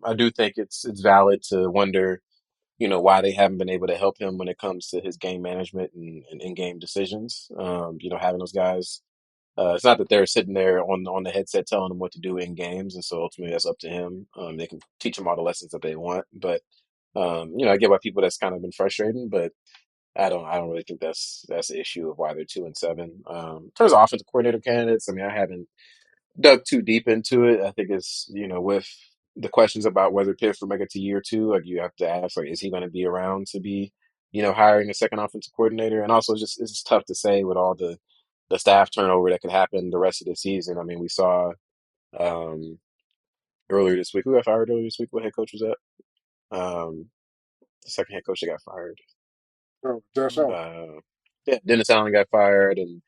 I do think it's valid to wonder, why they haven't been able to help him when it comes to his game management and in-game decisions. Having those guys. It's not that they're sitting there on the headset telling him what to do in games, and so ultimately that's up to him. They can teach him all the lessons that they want, but I get why people that's kind of been frustrating, but I don't really think that's the issue of why they're 2-7. In terms of offensive coordinator candidates, I mean, I haven't dug too deep into it. I think it's with the questions about whether Pitt will make it to year 2, like you have to ask, like, is he going to be around to be hiring a second offensive coordinator? And also it's just tough to say with all the staff turnover that could happen the rest of the season. I mean, we saw um, earlier this week. Who got fired earlier this week? What head coach was that? The second head coach that got fired. Oh, Tashan. Yeah, Dennis Allen got fired, and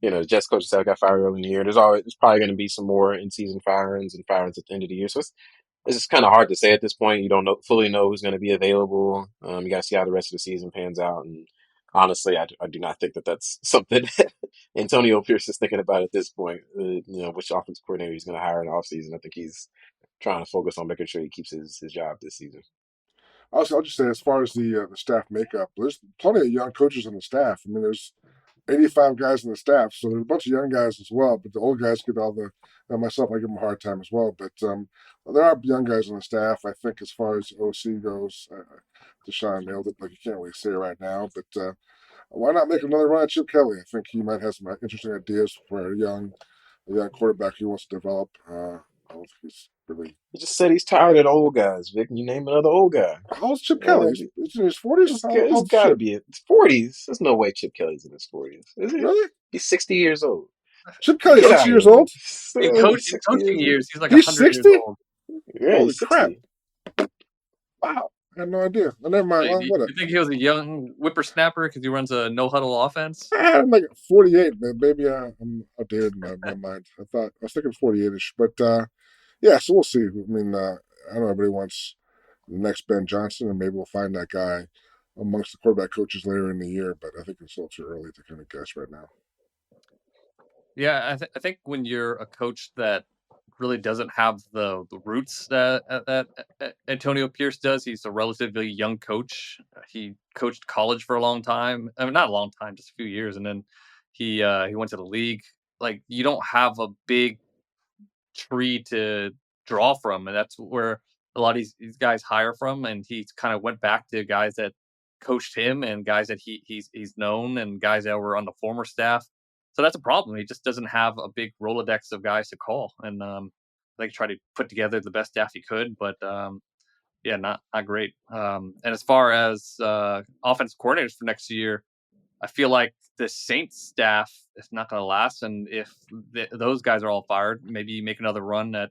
the Jets coach that got fired early in the year. There's probably going to be some more in-season firings and firings at the end of the year. So it's just kind of hard to say at this point. You don't fully know who's going to be available. You got to see how the rest of the season pans out. And honestly, I do not think that that's something that Antonio Pierce is thinking about at this point. Which offensive coordinator he's going to hire in the offseason. I think he's trying to focus on making sure he keeps his job this season. Also, I'll just say, as far as the staff makeup, there's plenty of young coaches on the staff. I mean, there's 85 guys on the staff, so there's a bunch of young guys as well. But the old guys get all the. Myself, I give them a hard time as well. But there are young guys on the staff. I think as far as OC goes, Tashan nailed it. Like, you can't really say it right now, but why not make another run at Chip Kelly? I think he might have some interesting ideas for a young quarterback he wants to develop. I don't think he's really. He just said he's tired of the old guys. Vic, you name another old guy. How old's Chip Kelly? He's in his 40s. How It's old's got to Chip? be in his 40s. There's no way Chip Kelly's in his 40s. Is he? Really? He's 60 years old. Chip Kelly's Get 60 out of years here. old? In He's 60 coaching years old. years, he's like He's 100 years 60? old. Yeah, Holy he's crap. 60. Wow. I had no idea. Never mind. Do you think he was a young whippersnapper because he runs a no-huddle offense? I'm like 48, man. Maybe I'm outdated in my mind. I was thinking 48ish. But yeah, so we'll see. I mean, I know everybody wants the next Ben Johnson, and maybe we'll find that guy amongst the quarterback coaches later in the year, but I think it's still too early to kind of guess right now. Yeah, I think when you're a coach that really doesn't have the roots that Antonio Pierce does, he's a relatively young coach. He coached college for a long time. I mean, not a long time, just a few years, and then he went to the league. Like, you don't have a big tree to draw from, and that's where a lot of these guys hire from. And he kind of went back to guys that coached him and guys that he's known and guys that were on the former staff. So that's a problem. He just doesn't have a big Rolodex of guys to call, and I think try to put together the best staff he could, but yeah, not great. And as far as offensive coordinators for next year, I feel like the Saints staff is not going to last, and if those guys are all fired, maybe make another run at.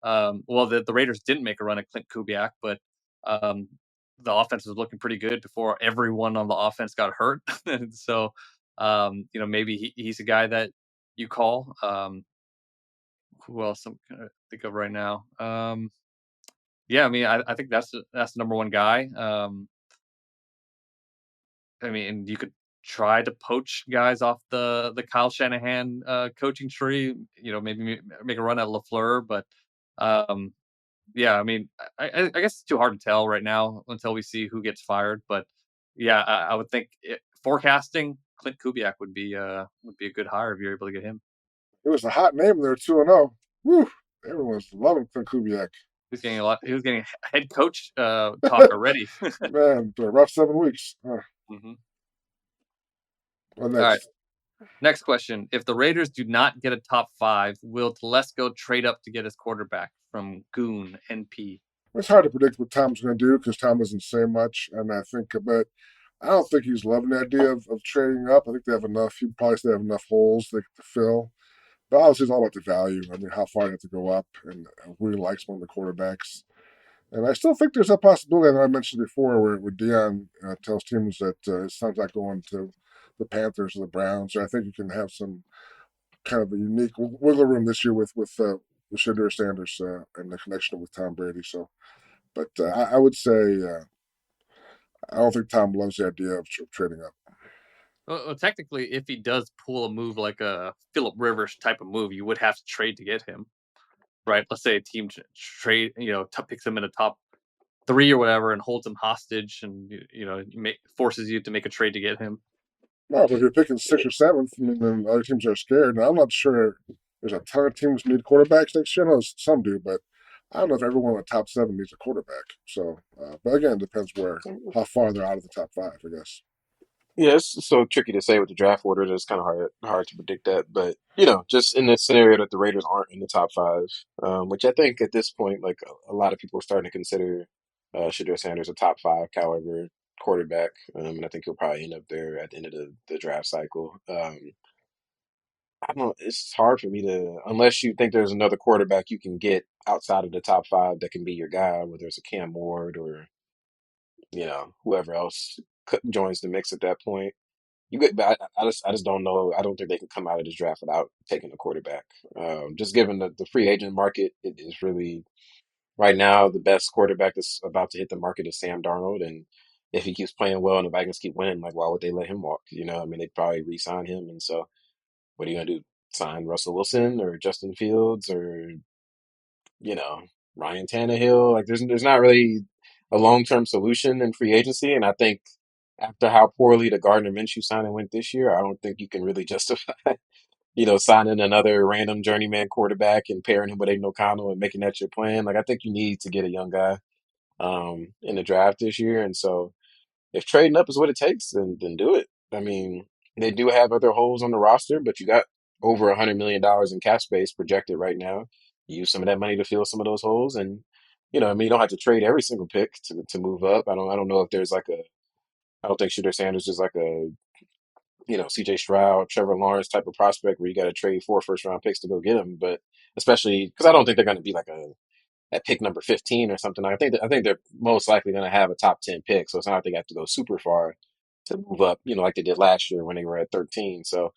Well, the Raiders didn't make a run at Clint Kubiak, but the offense was looking pretty good before everyone on the offense got hurt. And so, maybe he's a guy that you call. Who else I'm gonna think of right now? Yeah, I mean, I think that's the number one guy. I mean, you could try to poach guys off the Kyle Shanahan coaching tree. Maybe make a run at Lafleur, but um, yeah, I mean, I guess it's too hard to tell right now until we see who gets fired. But yeah, I would think forecasting Clint Kubiak would be a good hire if you're able to get him. It was a hot name there, 2-0. Woo! Everyone's loving Clint Kubiak. He's getting a lot. He was getting head coach talk already. Man, a rough 7 weeks. Mhm. What All right. next? Next question. If the Raiders do not get a top five, will Telesco trade up to get his quarterback from Goon NP? It's hard to predict what Tom's going to do because Tom doesn't say much, and but I don't think he's loving the idea of trading up. I think they have enough. He probably still have enough holes to fill. But obviously, it's all about the value. I mean, how far you have to go up, and who he likes one of the quarterbacks. And I still think there's a possibility, and I mentioned before, where Dion tells teams that his son's not going to the Panthers or the Browns. So I think you can have some kind of a unique wiggle room this year with Shadur Sanders and the connection with Tom Brady. So, but I would say I don't think Tom loves the idea of trading up. Well, technically, if he does pull a move like a Philip Rivers type of move, you would have to trade to get him, right? Let's say a team trade, picks him in a top three or whatever, and holds him hostage, and forces you to make a trade to get him. No, but if you're picking sixth or seventh, I mean, then other teams are scared. Now, I'm not sure there's a ton of teams need quarterbacks next year. I know some do, but I don't know if everyone in the top seven needs a quarterback. So, but again, it depends how far they're out of the top five, I guess. Yeah, it's so tricky to say with the draft order. It's kind of hard to predict that. But just in this scenario that the Raiders aren't in the top five, which I think at this point, like a lot of people are starting to consider Shadur Sanders a top five caliber quarterback, and I think he'll probably end up there at the end of the draft cycle. I don't. It's hard for me to, unless you think there's another quarterback you can get outside of the top five that can be your guy, whether it's a Cam Ward or whoever else joins the mix at that point. You get, but I just don't know. I don't think they can come out of this draft without taking a quarterback. Just given the free agent market, it is really right now the best quarterback that's about to hit the market is Sam Darnold, and if he keeps playing well and the Vikings keep winning, like why would they let him walk? I mean, they'd probably re-sign him, and so what are you gonna do? Sign Russell Wilson or Justin Fields or you know Ryan Tannehill? Like there's not really a long term solution in free agency, and I think after how poorly the Gardner Minshew signing went this year, I don't think you can really justify, signing another random journeyman quarterback and pairing him with Aiden O'Connell and making that your plan. Like, I think you need to get a young guy in the draft this year. And so if trading up is what it takes, then do it. I mean, they do have other holes on the roster, but you got over $100 million in cap space projected right now. Use some of that money to fill some of those holes. And, I mean, you don't have to trade every single pick to move up. I don't know if there's like I don't think Shooter Sanders is like a CJ Stroud, Trevor Lawrence type of prospect where you got to trade 4 first round picks to go get him. But especially because I don't think they're going to be like at pick number 15 or something. I think they're most likely going to have a top 10 pick, so it's not like they have to go super far to move up. Like they did last year when they were at 13. So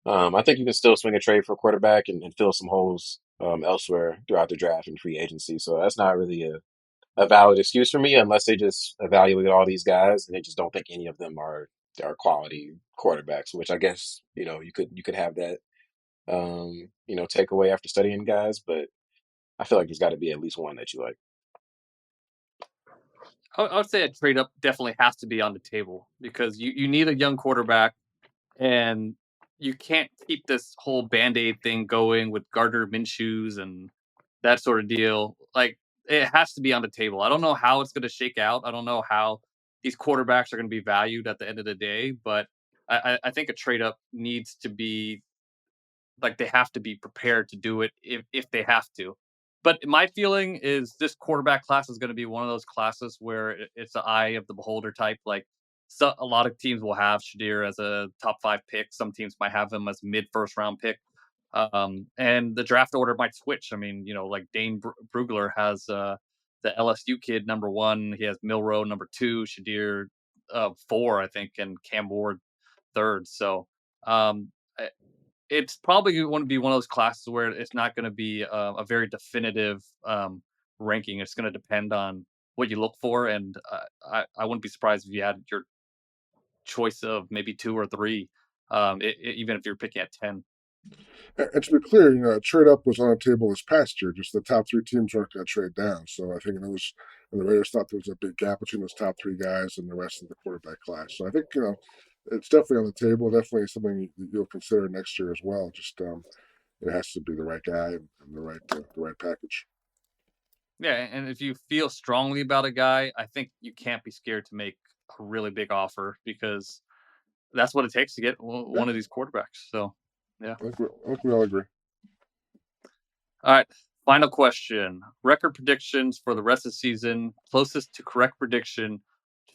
I think you can still swing a trade for a quarterback and fill some holes elsewhere throughout the draft and free agency. So that's not really a valid excuse for me unless they just evaluate all these guys and they just don't think any of them are quality quarterbacks, which I guess, you could have that takeaway after studying guys, but I feel like there's got to be at least one that you like. I would say a trade up definitely has to be on the table because you need a young quarterback, and you can't keep this whole Band-Aid thing going with Gardner Minshew's and that sort of deal. Like, it has to be on the table. I don't know how it's going to shake out. I don't know how these quarterbacks are going to be valued at the end of the day, but I think a trade up needs to be like they have to be prepared to do it if they have to. But my feeling is this quarterback class is going to be one of those classes where it's the eye of the beholder type. Like, so a lot of teams will have Shadir as a top five pick. Some teams might have him as mid first round pick. And the draft order might switch. I mean, like Dane Brugler has the LSU kid number one. He has Milrow number two, Shadir four, I think, and Cam Ward third. So um, it's probably going to be one of those classes where it's not going to be a very definitive ranking. It's going to depend on what you look for, and I wouldn't be surprised if you had your choice of maybe 2 or 3, even if you're picking at 10. And to be clear, a trade up was on the table this past year. Just the top 3 teams weren't going to trade down. So I think and the Raiders thought there was a big gap between those top 3 guys and the rest of the quarterback class. So I think it's definitely on the table. Definitely something you'll consider next year as well. Just it has to be the right guy and the right package. Yeah, and if you feel strongly about a guy, I think you can't be scared to make a really big offer because that's what it takes to get one of these quarterbacks. So, yeah. I think we all agree. All right. Final question. Record predictions for the rest of the season. Closest to correct prediction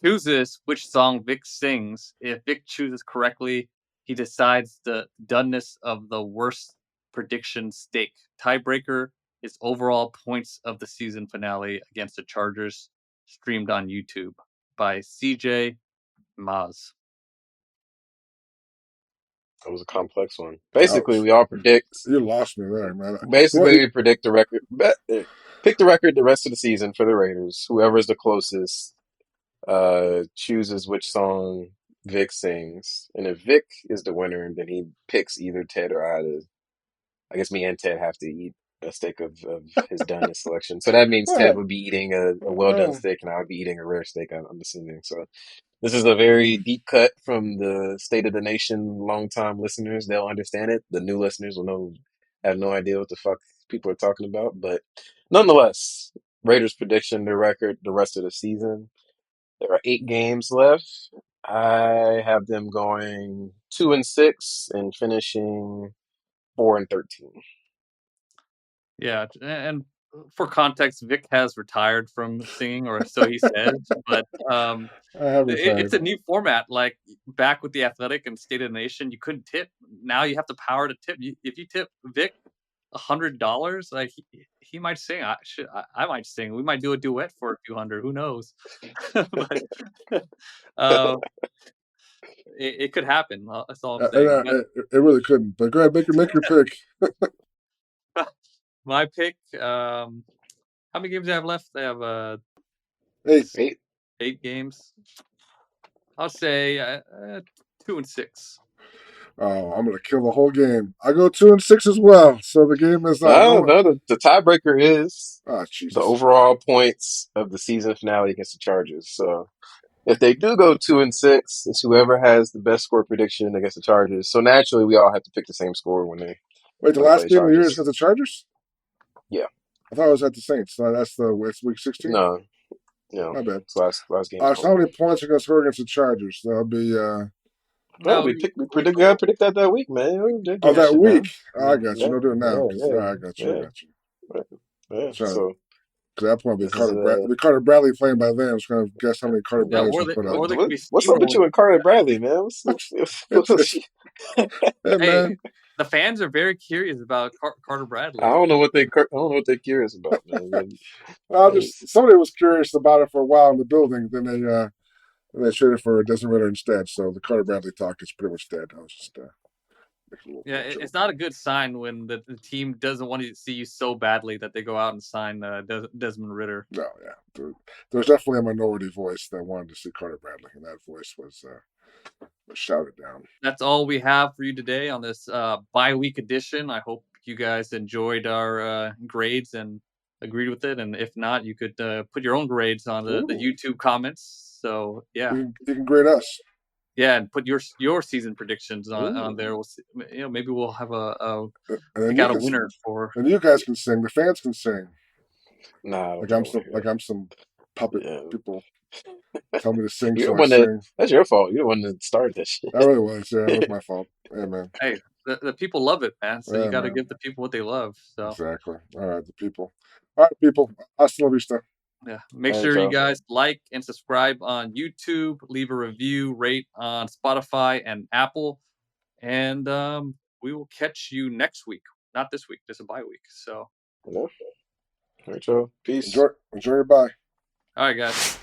chooses which song Vic sings. If Vic chooses correctly, he decides the doneness of the worst prediction stake. Tiebreaker is overall points of the season finale against the Chargers, streamed on YouTube by CJ Maz. That was a complex one. Basically, Ouch. we all predict. You lost me there, man. Basically, we predict the record. Pick the record the rest of the season for the Raiders. Whoever's the closest chooses which song Vic sings. And if Vic is the winner, then he picks either Ted or I to. I guess me and Ted have to eat a steak of his doneness selection. So that means Ted What? would be eating a well done steak and I would be eating a rare steak, I'm assuming. So this is a very deep cut from the State of the Nation long-time listeners. They'll understand it. The new listeners will have no idea what the fuck people are talking about. But nonetheless, Raiders prediction, their record, the rest of the season. There are 8 games left. I have them going 2-6 and finishing 4-13. Yeah, and for context, Vic has retired from singing, or so he says. But I have it's retired. a new format. Like back with the Athletic and State of the Nation, you couldn't tip. Now you have the power to tip. If you tip Vic $100, like he might sing. I might sing. We might do a duet for a few hundred. Who knows? But uh, it could happen. That's all I'm saying. But It really couldn't. But go ahead, make your pick. my pick. How many games do I have left? I have 8. 8 games. I'll say 2-6. Oh, I'm gonna kill the whole game. I go 2-6 as well. So the game is No, the tiebreaker is oh the Jesus. overall points of the season finale against the Chargers. So if they do go 2-6, it's whoever has the best score prediction against the Chargers. So naturally, we all have to pick the same score when they Wait, the play last the game of the year is Chargers. against the Chargers? Yeah. I thought it was at the Saints. No, it's week 16? No, My bad. it's last game. So how many points are going to score against the Chargers? That'll be No, we gotta predict that week, man. that week. Man. I got you. Yeah, Don't do it now. yeah, I got you. yeah. So So at that point, this is Carter Bradley playing by then. I was going to guess how many Carter Bradley's going to put up. or they could be what's up with you and Carter Bradley, man? Hey man, the fans are very curious about Carter Bradley. I don't know what they're curious about, man. Somebody was curious about it for a while in the building. Then they traded for Desmond Ritter instead. So the Carter Bradley talk is pretty much dead. I was just it's not a good sign when the team doesn't want to see you so badly that they go out and sign Desmond Ritter. No, yeah, there's definitely a minority voice that wanted to see Carter Bradley, and that voice was shouted down. That's all we have for you today on this bye-week edition. I hope you guys enjoyed our grades and agreed with it. And if not, you could put your own grades on the YouTube comments. So yeah, you can grade us. Yeah, and put your season predictions on there. We'll see, maybe we'll have pick out a winner for. And you guys can sing. The fans can sing. Nah, I'm some puppet people. Tell me to sing, sing. That's your fault. You're the one that started this shit. That really was. Yeah, it was my fault. Yeah, man. Hey, the people love it, man. So you got to give the people what they love. So exactly. All right, the people. All right, people. Hasta la vista. Yeah. Make sure you guys like and subscribe on YouTube. Leave a review, rate on Spotify and Apple, and we will catch you next week. Not this week. This is a bye week. So. Yeah. All right, y'all. Peace. Enjoy your bye. All right, guys.